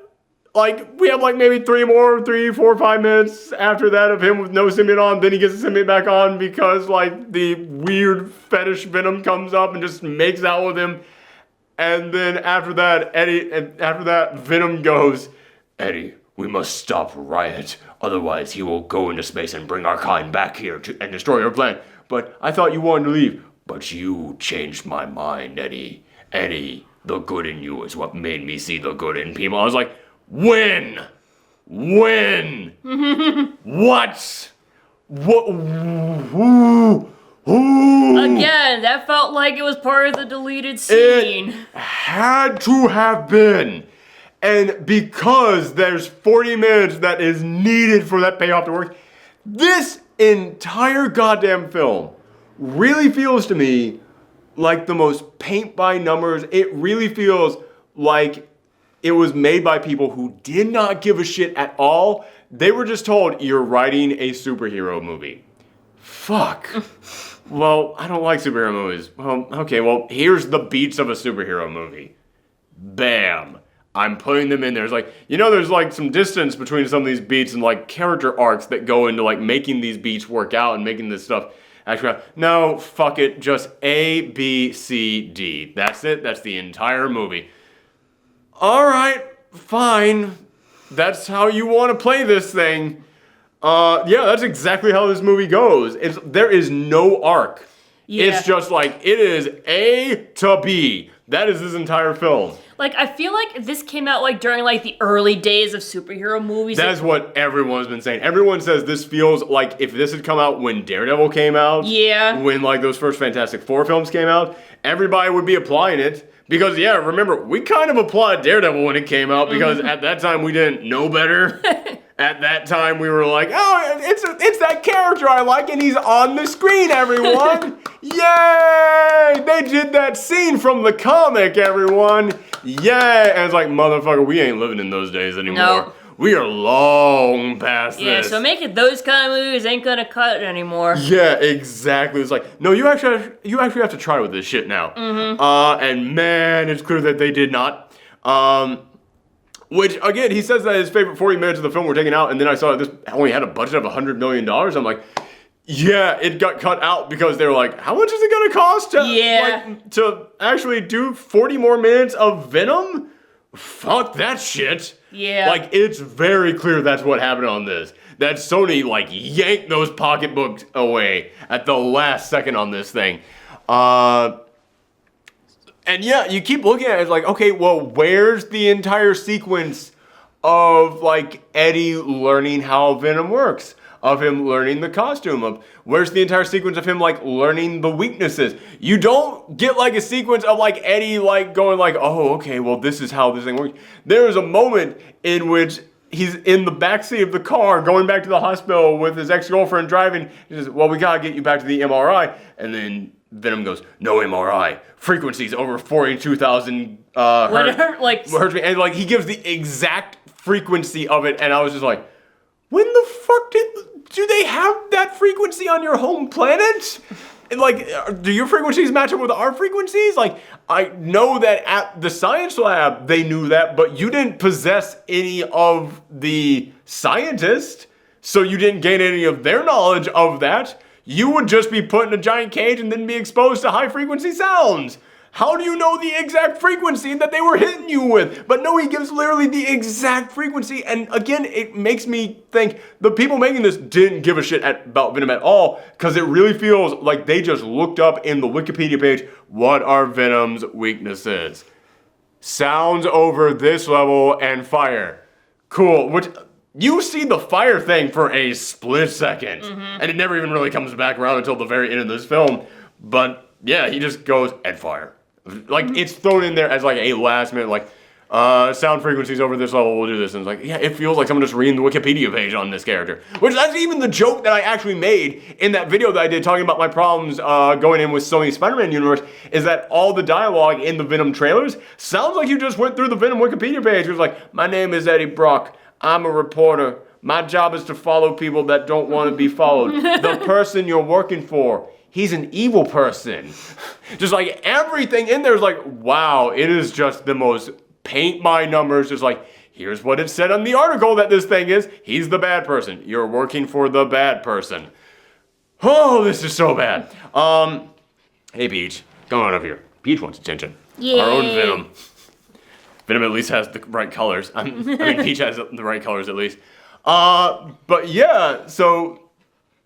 like, we have like maybe 3, 4, 5 minutes after that of him with no symbiote on. Then he gets the symbiote back on because, like, the weird fetish Venom comes up and just makes out with him. And then after that, Venom goes, Eddie, we must stop Riot. Otherwise, he will go into space and bring our kind back here and destroy our planet. But I thought you wanted to leave. But you changed my mind, Eddie. Eddie, the good in you is what made me see the good in people. I was like, when? What? Who? Again, that felt like it was part of the deleted scene. It had to have been. And because there's 40 minutes that is needed for that payoff to work, this entire goddamn film really feels to me like the most paint by numbers. It really feels like it was made by people who did not give a shit at all. They were just told, you're writing a superhero movie. Fuck. Well, I don't like superhero movies. Well, okay, well, here's the beats of a superhero movie. Bam. I'm putting them in there. It's like, there's like some distance between some of these beats and like character arcs that go into like making these beats work out and making this stuff actually. No, fuck it. Just A, B, C, D. That's it. That's the entire movie. All right, fine. That's how you want to play this thing. Yeah, that's exactly how this movie goes. There is no arc. Yeah. It's just like, it is A to B. That is this entire film. Like, I feel like this came out, like, during, like, the early days of superhero movies. That's what everyone's been saying. Everyone says this feels like if this had come out when Daredevil came out. Yeah. When, like, those first Fantastic Four films came out, everybody would be applying it. Because, yeah, remember, we kind of applauded Daredevil when it came out because at that time we didn't know better. At that time we were like, oh, it's that character I like and he's on the screen, everyone. Yay! They did that scene from the comic, everyone. Yay! And it's like, motherfucker, we ain't living in those days anymore. Nope. We are long past this. Yeah, so making those kind of movies ain't gonna cut it anymore. Yeah, exactly. It's like, no, you actually have to try with this shit now. And man, it's clear that they did not. Which, again, he says that his favorite 40 minutes of the film were taken out, and then I saw that this only had a budget of $100 million. I'm like, yeah, it got cut out because they were like, how much is it gonna cost to actually do 40 more minutes of Venom? Fuck that shit. Yeah. Like, it's very clear that's what happened on this. That Sony, like, yanked those pocketbooks away at the last second on this thing. And yeah, you keep looking at it, it's like, okay, well, where's the entire sequence of, like, Eddie learning how Venom works? Of him learning the costume, where's the entire sequence of him, like, learning the weaknesses? You don't get, like, a sequence of, like, Eddie, like, going, like, oh, okay, well, this is how this thing works. There is a moment in which he's in the backseat of the car going back to the hospital with his ex-girlfriend driving. He says, well, we gotta get you back to the MRI. And then Venom goes, no MRI. Frequencies over 42,000 hertz. And, like, he gives the exact frequency of it, and I was just like, when the fuck do they have that frequency on your home planet? Like, do your frequencies match up with our frequencies? Like, I know that at the science lab they knew that, but you didn't possess any of the scientists, so you didn't gain any of their knowledge of that. You would just be put in a giant cage and then be exposed to high frequency sounds. How do you know the exact frequency that they were hitting you with? But no, he gives literally the exact frequency. And again, it makes me think the people making this didn't give a shit about Venom at all, because it really feels like they just looked up in the Wikipedia page, what are Venom's weaknesses? Sounds over this level and fire. Cool. Which, you see the fire thing for a split second. And it never even really comes back around until the very end of this film. But yeah, he just goes, and fire. Like, it's thrown in there as, like, a last minute, like, sound frequencies over this level, we'll do this. And it's like, yeah, it feels like someone just reading the Wikipedia page on this character. Which, that's even the joke that I actually made in that video that I did talking about my problems going in with Sony's Spider-Man universe, is that all the dialogue in the Venom trailers sounds like you just went through the Venom Wikipedia page. It was like, my name is Eddie Brock. I'm a reporter. My job is to follow people that don't want to be followed. The person you're working for, he's an evil person. Just like everything in there is like, wow, it is just the most paint by numbers. Just like, here's what it said on the article that this thing is. He's the bad person. You're working for the bad person. Oh, this is so bad. Hey, Peach, come on up here. Peach wants attention. Yay. Our own Venom. Venom at least has the right colors. I mean, Peach has the right colors at least. But yeah, so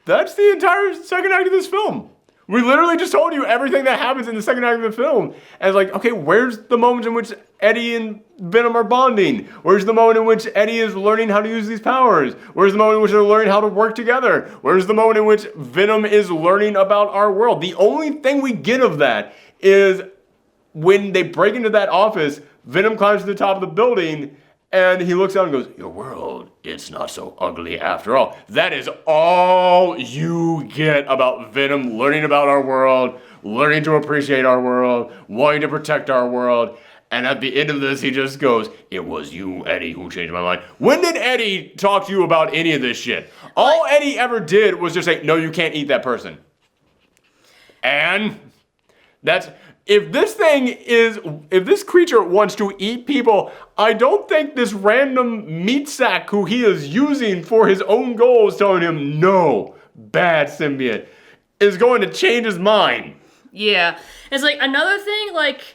that's the entire second act of this film. We literally just told you everything that happens in the second act of the film. And it's like, okay, where's the moment in which Eddie and Venom are bonding? Where's the moment in which Eddie is learning how to use these powers? Where's the moment in which they're learning how to work together? Where's the moment in which Venom is learning about our world? The only thing we get of that is when they break into that office, Venom climbs to the top of the building, And he looks out and goes, your world, it's not so ugly after all. That is all you get about Venom learning about our world, learning to appreciate our world, wanting to protect our world. And at the end of this, he just goes, it was you, Eddie, who changed my mind. When did Eddie talk to you about any of this shit? All Eddie ever did was just say, no, you can't eat that person. And that's... If this creature wants to eat people, I don't think this random meat sack who he is using for his own goals telling him, no, bad symbiote, is going to change his mind. Yeah. It's like another thing, like,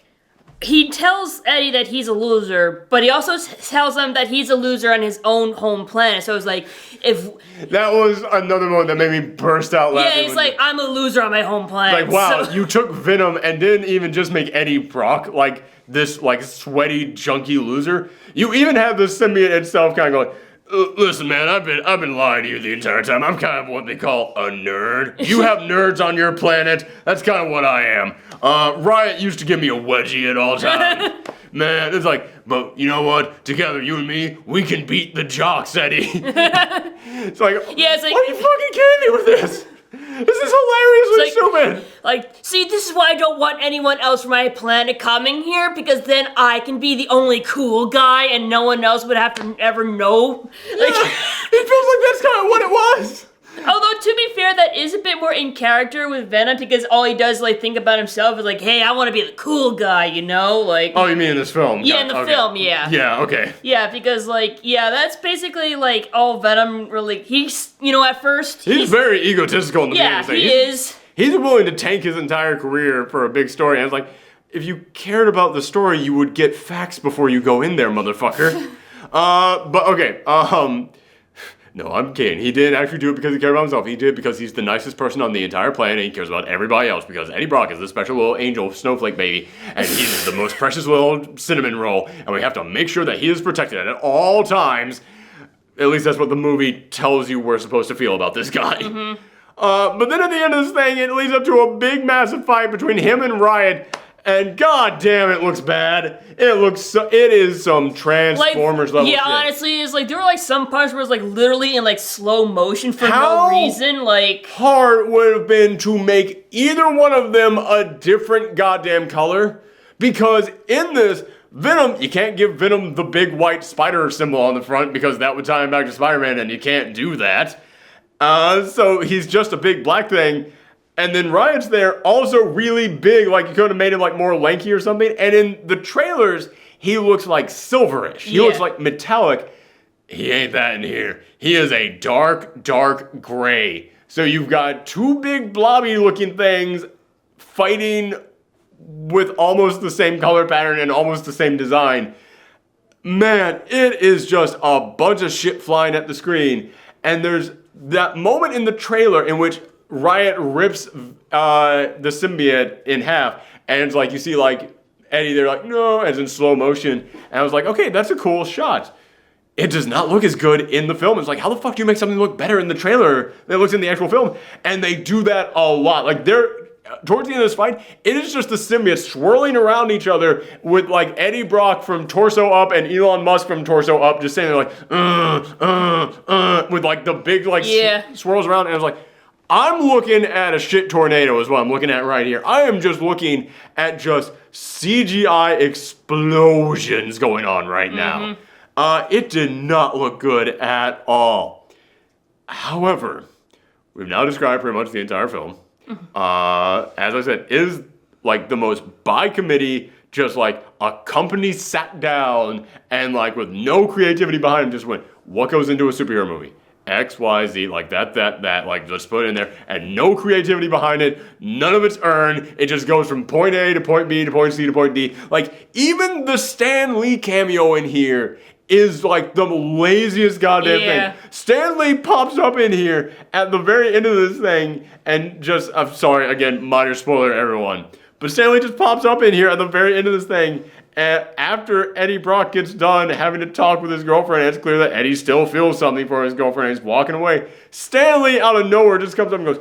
he tells Eddie that he's a loser, but he also tells him that he's a loser on his own home planet. So it's like, if... That was another moment that made me burst out laughing. Yeah, he's like, I'm a loser on my home planet. Like, wow, so... you took Venom and didn't even just make Eddie Brock, like, this, like, sweaty, junky loser. You even have the symbiote itself kind of going, listen, man, I've been lying to you the entire time. I'm kind of what they call a nerd. You have nerds on your planet. That's kind of what I am. Riot used to give me a wedgie at all times. Man, it's like, but you know what? Together, you and me, we can beat the jocks, Eddie. It's like, yeah, it's like, why are you fucking kidding me with this? This is hilariously stupid. Like, see, this is why I don't want anyone else from my planet coming here, because then I can be the only cool guy and no one else would have to ever know. Like, it feels like that's kind of what it was. Although, to be fair, that is a bit more in character with Venom, because all he does, like, think about himself is like, hey, I want to be the cool guy, you know? Like... Oh, you mean in this film? Yeah, in the film, yeah. Yeah, okay. Yeah, because, like, yeah, that's basically, like, all Venom really... He's, you know, at first... He's very egotistical in the beginning. Yeah, he is. He's willing to tank his entire career for a big story, and it's like, if you cared about the story, you would get facts before you go in there, motherfucker. But, okay, no, I'm kidding. He didn't actually do it because he cared about himself. He did it because he's the nicest person on the entire planet, and he cares about everybody else, because Eddie Brock is this special little angel snowflake baby, and he's the most precious little cinnamon roll, and we have to make sure that he is protected at all times. At least that's what the movie tells you we're supposed to feel about this guy. Mm-hmm. But then at the end of this thing, it leads up to a big, massive fight between him and Riot, and god damn, it looks bad. It is some Transformers level yeah, shit. Honestly, it's like, there were like some parts where it's like literally in like slow motion for no reason, like... hard would have been to make either one of them a different goddamn color? Because in this, Venom, you can't give Venom the big white spider symbol on the front because that would tie him back to Spider-Man, and you can't do that. So he's just a big black thing. And then Riot's there, also really big, like you could have made him like more lanky or something. And in the trailers, he looks like silverish. He looks like metallic. He ain't that in here. He is a dark, dark gray. So you've got two big blobby looking things fighting with almost the same color pattern and almost the same design. Man, it is just a bunch of shit flying at the screen. And there's that moment in the trailer in which Riot rips the symbiote in half, and it's like you see like Eddie, they're like, no, as in slow motion, and I was like, okay, that's a cool shot. It does not look as good in the film. It's like, how the fuck do you make something look better in the trailer than it looks in the actual film? And they do that a lot. Like towards the end of this fight, it is just the symbiotes swirling around each other with like Eddie Brock from torso up and Elon Musk from torso up, just saying like, with like the big like swirls around, and I was like, I'm looking at a shit tornado is what I'm looking at right here. I am just looking at just CGI explosions going on right now. It did not look good at all. However, we've now described pretty much the entire film. As I said, is like the most by committee, just like a company sat down and like with no creativity behind them just went, what goes into a superhero movie? X, Y, Z, like that, like just put it in there, and no creativity behind it, none of it's earned, it just goes from point A to point B to point C to point D. Like, even the Stan Lee cameo in here is like the laziest goddamn thing. Stan Lee pops up in here at the very end of this thing, and just, I'm sorry, again, minor spoiler everyone, but Stan Lee just pops up in here at the very end of this thing, and after Eddie Brock gets done having to talk with his girlfriend, it's clear that Eddie still feels something for his girlfriend and he's walking away. Stan Lee out of nowhere just comes up and goes,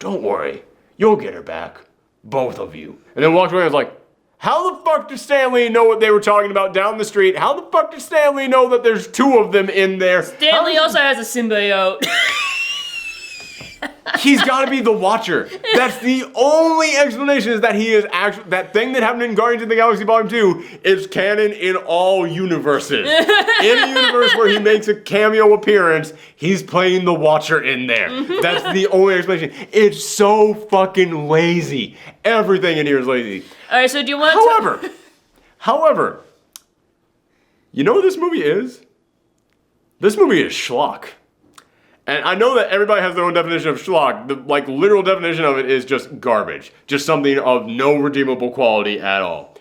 don't worry, you'll get her back. Both of you. And then walks away and was like, How the fuck does Stan Lee know what they were talking about down the street? How the fuck does Stan Lee know that there's 2 of them in there? Stan Lee also has a symbiote. He's got to be the Watcher. That's the only explanation, is that he is actually, that thing that happened in Guardians of the Galaxy Volume 2 is canon in all universes. In a universe where he makes a cameo appearance, he's playing the Watcher in there. That's the only explanation. It's so fucking lazy. Everything in here is lazy. All right, so do you want to... However, you know what this movie is? This movie is schlock. And I know that everybody has their own definition of schlock. The literal definition of it is just garbage. Just something of no redeemable quality at all.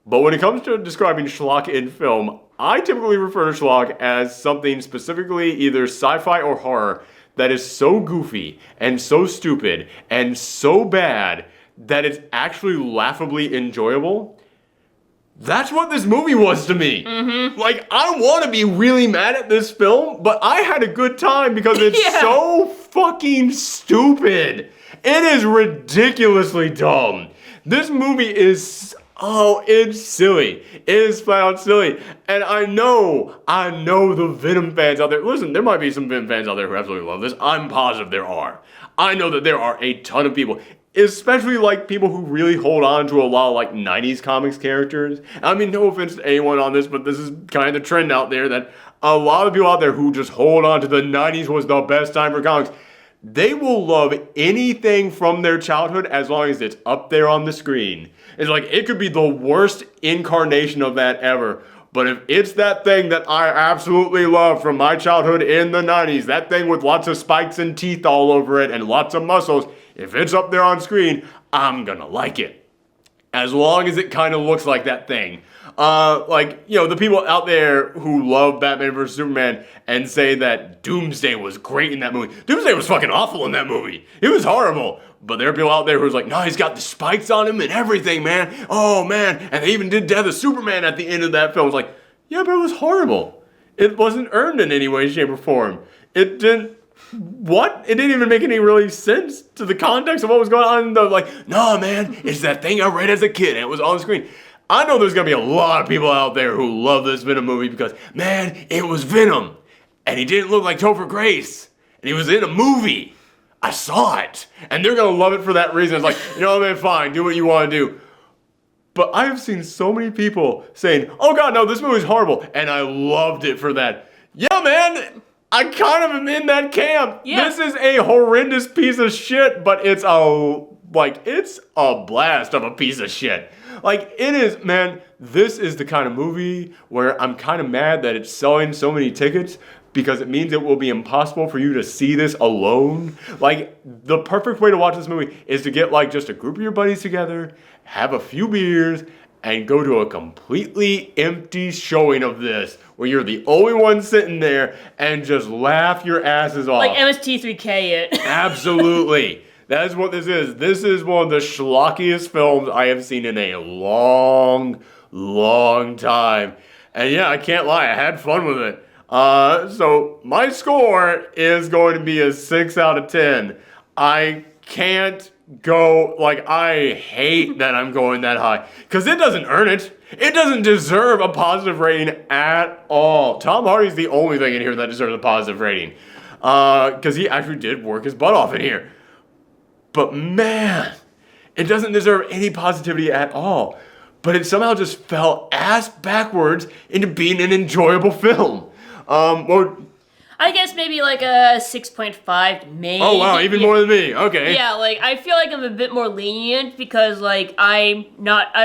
But when it comes to describing schlock in film, I typically refer to schlock as something specifically either sci-fi or horror that is so goofy and so stupid and so bad that it's actually laughably enjoyable. That's what this movie was to me. I want to be really mad at this film, but I had a good time because it's so fucking stupid. It is ridiculously dumb. This movie is, it's silly. It is flat out silly. And I know the Venom fans out there. Listen, there might be some Venom fans out there who absolutely love this. I'm positive there are. I know that there are a ton of people. Especially people who really hold on to a lot of 90s comics characters. I mean, no offense to anyone on this, but this is kind of the trend out there that a lot of people out there who just hold on to the 90s was the best time for comics. They will love anything from their childhood as long as it's up there on the screen. It's it could be the worst incarnation of that ever. But if it's that thing that I absolutely love from my childhood in the 90s, that thing with lots of spikes and teeth all over it and lots of muscles, if it's up there on screen, I'm gonna like it. As long as it kind of looks like that thing. The people out there who love Batman vs. Superman and say that Doomsday was great in that movie. Doomsday was fucking awful in that movie. It was horrible. But there are people out there who's no, he's got the spikes on him and everything, man. Oh, man. And they even did Death of Superman at the end of that film. It's yeah, but it was horrible. It wasn't earned in any way, shape, or form. It didn't... What? It didn't even make any really sense to the context of what was going on. No, man, it's that thing I read as a kid and it was on the screen. I know there's going to be a lot of people out there who love this Venom movie because, man, it was Venom. And he didn't look like Topher Grace. And he was in a movie. I saw it. And they're going to love it for that reason. It's man, fine, do what you want to do. But I have seen so many people saying, oh God, no, this movie's horrible. And I loved it for that. Yeah, man, I kind of am in that camp. Yeah. This is a horrendous piece of shit, but it's a blast of a piece of shit. It is, man, this is the kind of movie where I'm kind of mad that it's selling so many tickets because it means it will be impossible for you to see this alone. The perfect way to watch this movie is to get, just a group of your buddies together, have a few beers, and go to a completely empty showing of this where you're the only one sitting there and just laugh your asses off. MST3K it. Absolutely. That is what this is. This is one of the schlockiest films I have seen in a long, long time. And yeah, I can't lie, I had fun with it. So my score is going to be a 6 out of 10. I can't go, I hate that I'm going that high. Because it doesn't earn it. It doesn't deserve a positive rating at all. Tom Hardy's the only thing in here that deserves a positive rating. Because he actually did work his butt off in here. But man, it doesn't deserve any positivity at all. But it somehow just fell ass backwards into being an enjoyable film. I guess maybe a 6.5, maybe. Oh wow, even more than me. Okay. Yeah, I feel I'm a bit more lenient because I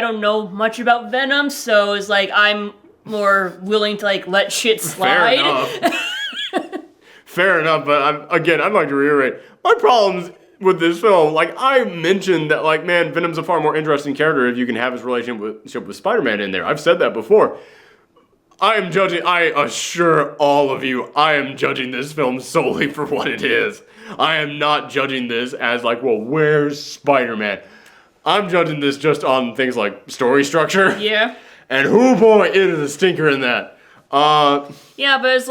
don't know much about Venom, so it's I'm more willing to let shit slide. Fair enough. Fair enough, but I'd like to reiterate my problems with this film. I mentioned that man, Venom's a far more interesting character if you can have his relationship with Spider-Man in there. I've said that before. I assure all of you, I am judging this film solely for what it is. I am not judging this as where's Spider-Man? I'm judging this just on things like story structure. Yeah. And oh boy, it is a stinker in that. Yeah, but it's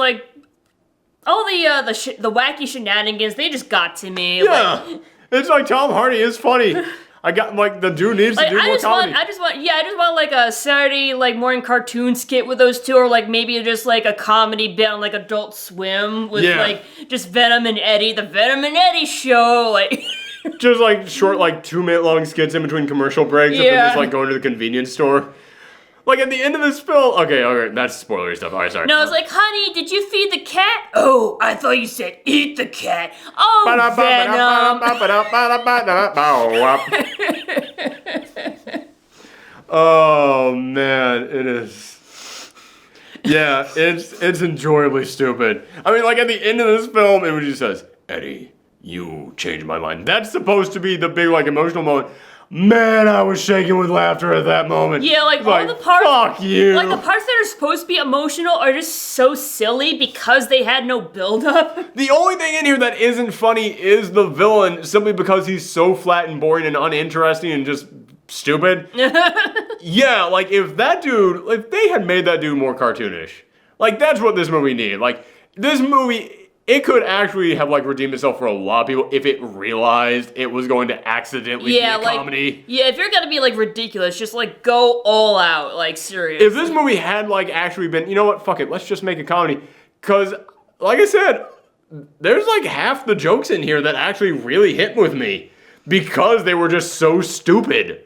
all the wacky shenanigans, they just got to me. Yeah. It's Tom Hardy is funny. I got like the dude needs to do more comedy. I just want like a Saturday like morning cartoon skit with those two, or like maybe just like a comedy bit on like Adult Swim with like just Venom and Eddie, the Venom and Eddie show, like. Just like short, like 2-minute long skits in between commercial breaks, and then just like going to the convenience store. Like at the end of this film, okay, that's spoilery stuff. All right, sorry. No, it's like, honey, did you feed the cat? Oh, I thought you said eat the cat. Oh, Venom. Oh man, it is. Yeah, it's enjoyably stupid. I mean, like at the end of this film, it just says, "Eddie, you changed my mind." That's supposed to be the big like emotional moment. Man, I was shaking with laughter at that moment. Yeah, like all the parts. Fuck you. Like the parts that are supposed to be emotional are just so silly because they had no build-up. The only thing in here that isn't funny is the villain, simply because he's so flat and boring and uninteresting and just stupid. Yeah, like if they had made that dude more cartoonish, like that's what this movie needed. Like this movie. It could actually have like redeemed itself for a lot of people if it realized it was going to accidentally be a comedy. Yeah, if you're gonna be like ridiculous, just like go all out, like seriously. If this movie had like actually been, you know what, fuck it, let's just make a comedy. Cause like I said, there's like half the jokes in here that actually really hit with me because they were just so stupid.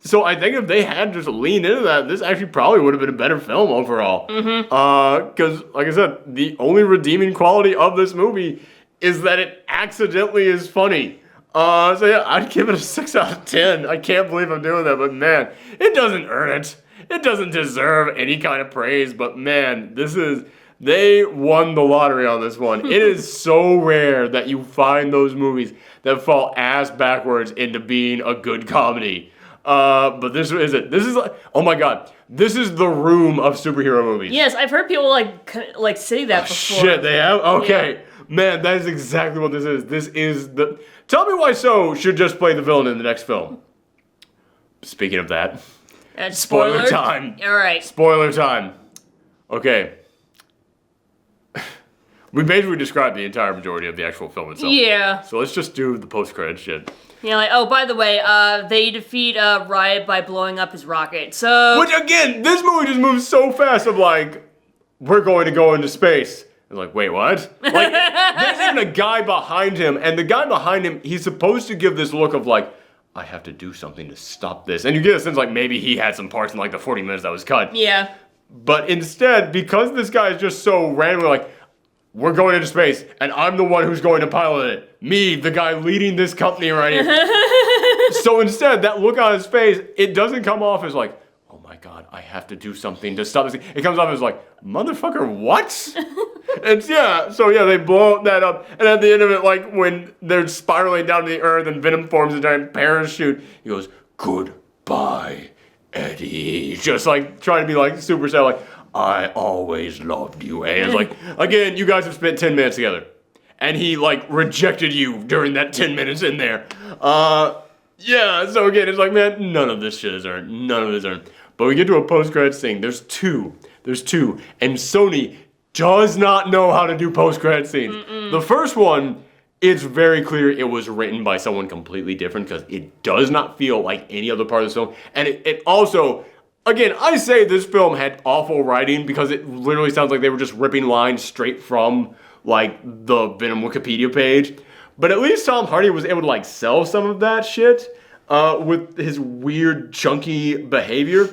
So I think if they had just leaned into that, this actually probably would have been a better film overall. Because, like I said, the only redeeming quality of this movie is that it accidentally is funny. So yeah, I'd give it a 6 out of 10. I can't believe I'm doing that, but man, it doesn't earn it. It doesn't deserve any kind of praise, but man, they won the lottery on this one. It is so rare that you find those movies that fall ass backwards into being a good comedy. But this is it. This is like, oh my god, this is the Room of superhero movies. Yes, I've heard people like say that before. Shit, they have? Okay. Yeah. Man, that is exactly what this is. This is the... Tell me why So should just play the villain in the next film. Speaking of that. Spoiler time. Alright. Spoiler time. Okay. We basically described the entire majority of the actual film itself. Yeah. So let's just do the post-credit shit. Yeah, like, oh, by the way, they defeat Riot by blowing up his rocket, so... Which, again, this movie just moves so fast of, like, we're going to go into space. It's like, wait, what? Like, there's even a guy behind him, and the guy behind him, he's supposed to give this look of, like, I have to do something to stop this. And you get a sense, like, maybe he had some parts in, like, the 40 minutes that was cut. Yeah. But instead, because this guy is just so randomly, like, we're going into space, and I'm the one who's going to pilot it. Me, the guy leading this company right here. So instead, that look on his face, it doesn't come off as like, oh my god, I have to do something to stop this. It comes off as like, motherfucker, what? And so they blow that up. And at the end of it, like when they're spiraling down to the earth and Venom forms a giant parachute, he goes, goodbye, Eddie. Just like trying to be like super sad, like, I always loved you, eh? It's like, again, you guys have spent 10 minutes together. And he, like, rejected you during that 10 minutes in there. Yeah, so again, it's like, man, none of this shit is earned. None of it is earned. But we get to a post-credits thing. There's two. And Sony does not know how to do post-credits scenes. The first one, it's very clear it was written by someone completely different because it does not feel like any other part of the film. And it also... Again, I say this film had awful writing because it literally sounds like they were just ripping lines straight from, like, the Venom Wikipedia page. But at least Tom Hardy was able to, like, sell some of that shit with his weird, chunky behavior.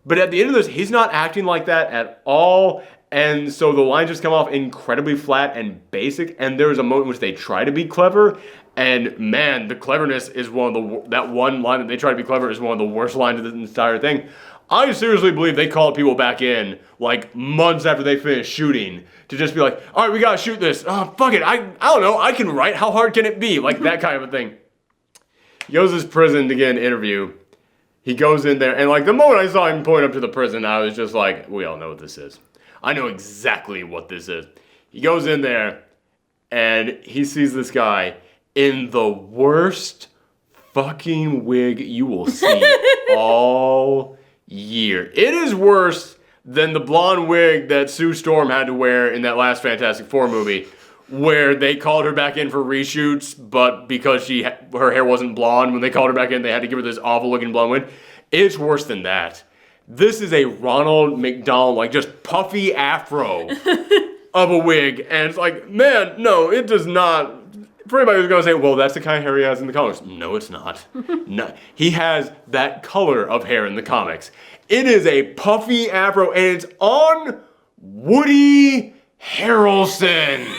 But at the end of this, he's not acting like that at all. And so the lines just come off incredibly flat and basic. And there is a moment in which they try to be clever. And man, the cleverness is that one line that they try to be clever is one of the worst lines of this entire thing. I seriously believe they called people back in, like, months after they finished shooting, to just be like, all right, we gotta shoot this. Oh, fuck it, I don't know, I can write, how hard can it be? Like, that kind of a thing. He goes to this prison to get an interview. He goes in there, and, like, the moment I saw him point up to the prison, I was just like, we all know what this is. I know exactly what this is. He goes in there, and he sees this guy in the worst fucking wig you will see all year. It is worse than the blonde wig that Sue Storm had to wear in that last Fantastic Four movie, where they called her back in for reshoots, but because her hair wasn't blonde, when they called her back in, they had to give her this awful looking blonde wig. It's worse than that. This is a Ronald McDonald, like just puffy afro of a wig. And it's like, man, no, it does not. For anybody who's going to say, well, that's the kind of hair he has in the comics. No, it's not. No, he has that color of hair in the comics. It is a puffy afro, and it's on Woody Harrelson.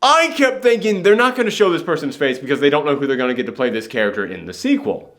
I kept thinking they're not going to show this person's face because they don't know who they're going to get to play this character in the sequel.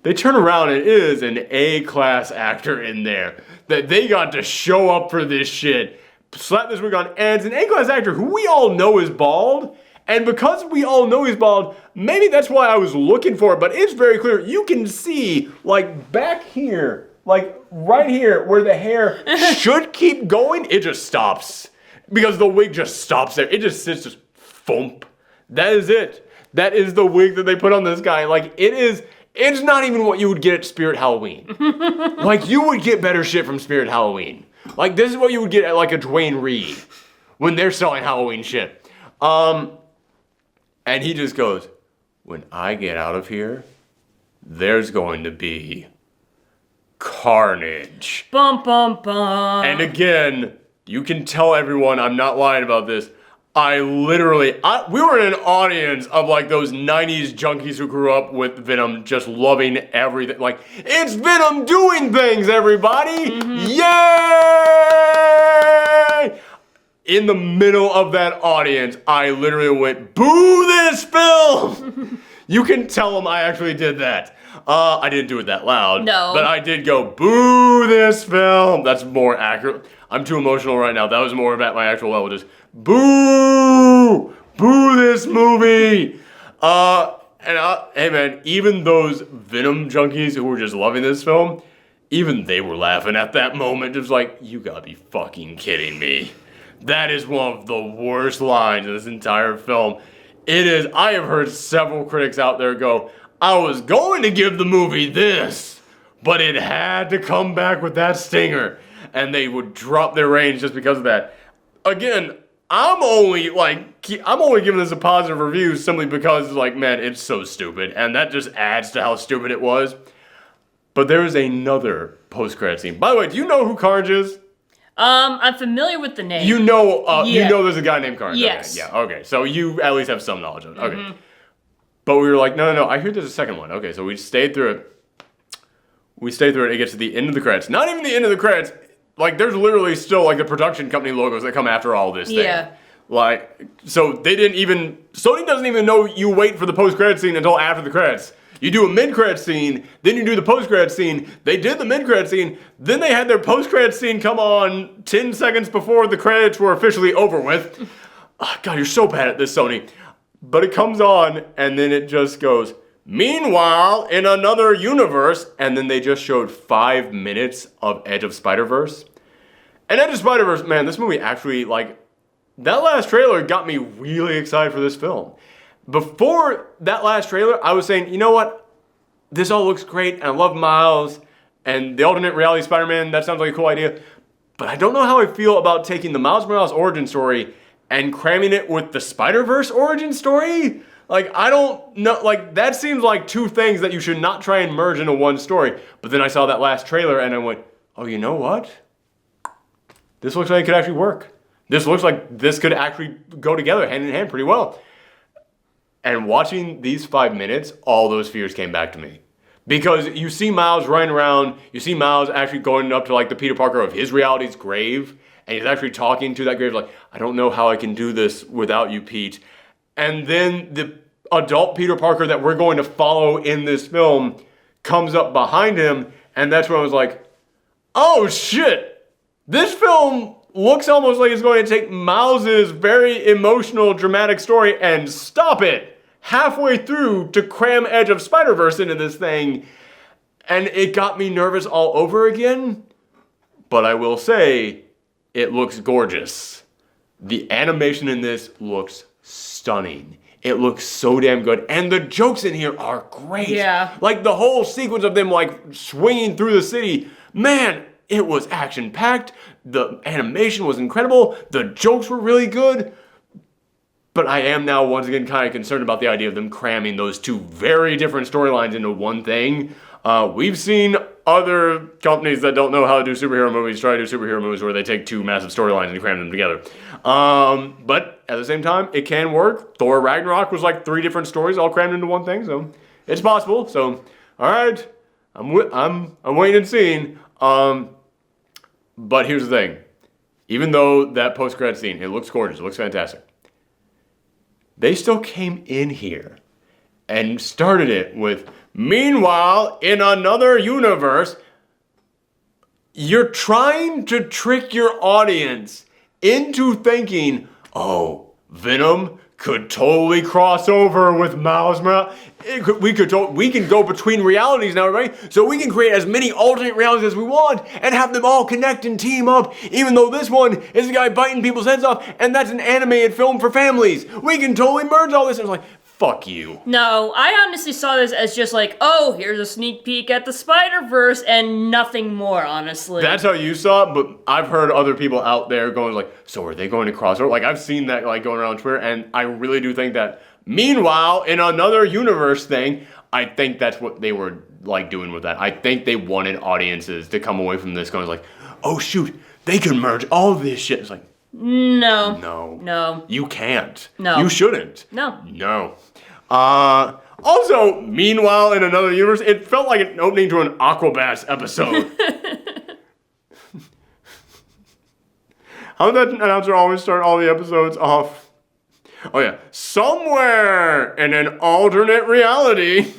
They turn around and it is an A-class actor in there that they got to show up for this shit. Slap this wig on, and it's an A-class actor who we all know is bald. And because we all know he's bald, maybe that's why I was looking for it, but it's very clear. You can see, like, back here, like, right here, where the hair should keep going, it just stops. Because the wig just stops there. It just sits, just thump. That is it. That is the wig that they put on this guy. Like, it's not even what you would get at Spirit Halloween. Like, you would get better shit from Spirit Halloween. Like, this is what you would get at, like, a Dwayne Reed when they're selling Halloween shit. And he just goes, when I get out of here, there's going to be carnage. Bum, bum, bum. And again, you can tell everyone I'm not lying about this. We were in an audience of like those 90s junkies who grew up with Venom just loving everything. Like, it's Venom doing things, everybody! Mm-hmm. Yay! In the middle of that audience, I literally went, boo this film! You can tell them I actually did that. I didn't do it that loud. No. But I did go, boo this film! That's more accurate. I'm too emotional right now. That was more about my actual level. Just, boo! Boo this movie! Hey man, even those Venom junkies who were just loving this film, even they were laughing at that moment. Just like, you gotta be fucking kidding me. That is one of the worst lines in this entire film. It is, I have heard several critics out there go, I was going to give the movie this, but it had to come back with that stinger. And they would drop their range just because of that. Again, I'm only giving this a positive review simply because, like, man, it's so stupid. And that just adds to how stupid it was. But there is another post-credit scene. By the way, do you know who Carnage is? I'm familiar with the name. You know there's a guy named Carnage. Yes. Okay, yeah, okay. So you at least have some knowledge of it. Okay. Mm-hmm. But we were like, no, I hear there's a second one. Okay, so we stayed through it. It gets to the end of the credits. Not even the end of the credits. Like, there's literally still, like, the production company logos that come after all this thing. Yeah. Like, so Sony doesn't even know you wait for the post-credit scene until after the credits. You do a mid-credit scene, then you do the post-credit scene. They did the mid-credit scene, then they had their post-credit scene come on 10 seconds before the credits were officially over with. Oh, God, you're so bad at this, Sony. But it comes on, and then it just goes, meanwhile, in another universe, and then they just showed 5 minutes of Edge of Spider-Verse. And Edge of Spider-Verse, man, this movie actually, like, that last trailer got me really excited for this film. Before that last trailer, I was saying, you know what? This all looks great, and I love Miles, and the alternate reality Spider-Man, that sounds like a cool idea. But I don't know how I feel about taking the Miles Morales origin story and cramming it with the Spider-Verse origin story. Like, I don't know, like, that seems like two things that you should not try and merge into one story. But then I saw that last trailer, and I went, oh, you know what? This looks like it could actually work. This looks like this could actually go together hand in hand pretty well. And watching these 5 minutes, all those fears came back to me. Because you see Miles running around, you see Miles actually going up to, like, the Peter Parker of his reality's grave, and he's actually talking to that grave like, I don't know how I can do this without you, Pete. And then the adult Peter Parker that we're going to follow in this film comes up behind him, and that's when I was like, oh shit! This film looks almost like it's going to take Miles's very emotional, dramatic story and stop it halfway through to cram Edge of Spider-Verse into this thing. And it got me nervous all over again. But I will say, it looks gorgeous. The animation in this looks stunning. It looks so damn good. And the jokes in here are great. Yeah. Like the whole sequence of them like swinging through the city. Man, It was action-packed. The animation was incredible. The jokes were really good. But I am now once again kind of concerned about the idea of them cramming those two very different storylines into one thing. We've seen other companies that don't know how to do superhero movies try to do superhero movies where they take two massive storylines and cram them together. But at the same time, it can work. Thor Ragnarok was like 3 different stories all crammed into one thing, so it's possible. So, all right, I'm waiting and seeing. But here's the thing. Even though that post-credit scene, it looks gorgeous, it looks fantastic, they still came in here and started it with, meanwhile, in another universe, you're trying to trick your audience into thinking, oh, Venom could totally cross over with Miles Morales. We can go between realities now, right? So we can create as many alternate realities as we want and have them all connect and team up, even though this one is a guy biting people's heads off, and that's an animated film for families. We can totally merge all this. And it's like, fuck you. No, I honestly saw this as just like, oh, here's a sneak peek at the Spider-Verse and nothing more, honestly. That's how you saw it, but I've heard other people out there going like, so are they going to cross over? Like, I've seen that like going around Twitter, and I really do think that, meanwhile, in another universe thing, I think that's what they were like doing with that. I think they wanted audiences to come away from this going like, oh shoot, they can merge all of this shit. It's like, No. You can't. No. You shouldn't. No. No. Also, meanwhile, in another universe, it felt like an opening to an Aquabats episode. How did that announcer always start all the episodes off? Oh yeah. Somewhere in an alternate reality.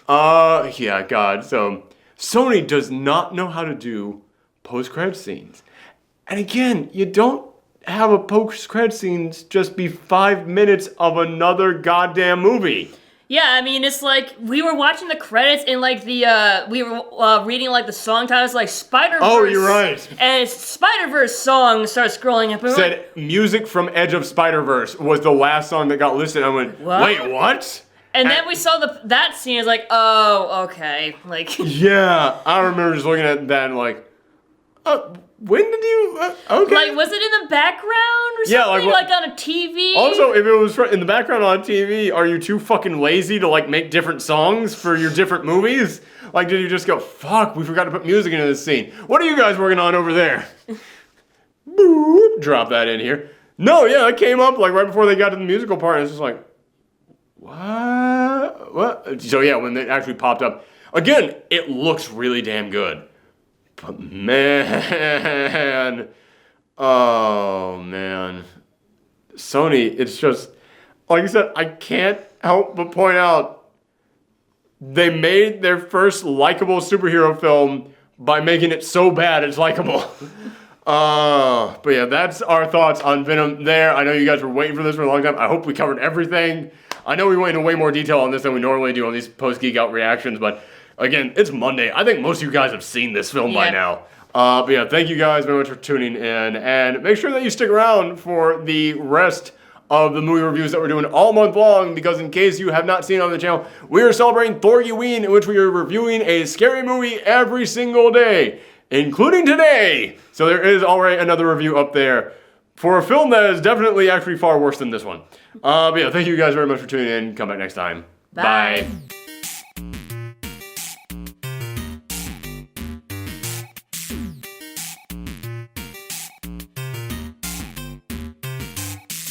Yeah, God. So, Sony does not know how to do post-credit scenes. And again, you don't have a post-credit scenes just be 5 minutes of another goddamn movie. Yeah, I mean, it's like, we were watching the credits and like we were reading like the song titles like Spider-Verse. Oh, you're right. And it's Spider-Verse song starts scrolling up. And said, like, music from Edge of Spider-Verse was the last song that got listed. I went, what? Wait, what? And then we saw that scene, it's like, oh, okay. Like, yeah, I remember just looking at that and like, when did you, okay. Like, was it in the background or something? Yeah, like on a TV? Also, if it was in the background on TV, are you too fucking lazy to, like, make different songs for your different movies? Like, did you just go, fuck, we forgot to put music into this scene. What are you guys working on over there? Boop, drop that in here. No, yeah, it came up, like, right before they got to the musical part, and it's just like, what? So, yeah, when it actually popped up, again, it looks really damn good. But man, oh man, Sony, it's just, like I said, I can't help but point out, they made their first likable superhero film by making it so bad it's likable. But yeah, that's our thoughts on Venom there. I know you guys were waiting for this for a long time. I hope we covered everything. I know we went into way more detail on this than we normally do on these post-Geekout reactions, but again, it's Monday. I think most of you guys have seen this film by now. But yeah, thank you guys very much for tuning in. And make sure that you stick around for the rest of the movie reviews that we're doing all month long, because in case you have not seen it on the channel, we are celebrating Thorgeween, in which we are reviewing a scary movie every single day, including today. So there is already another review up there for a film that is definitely actually far worse than this one. But yeah, thank you guys very much for tuning in. Come back next time. Bye.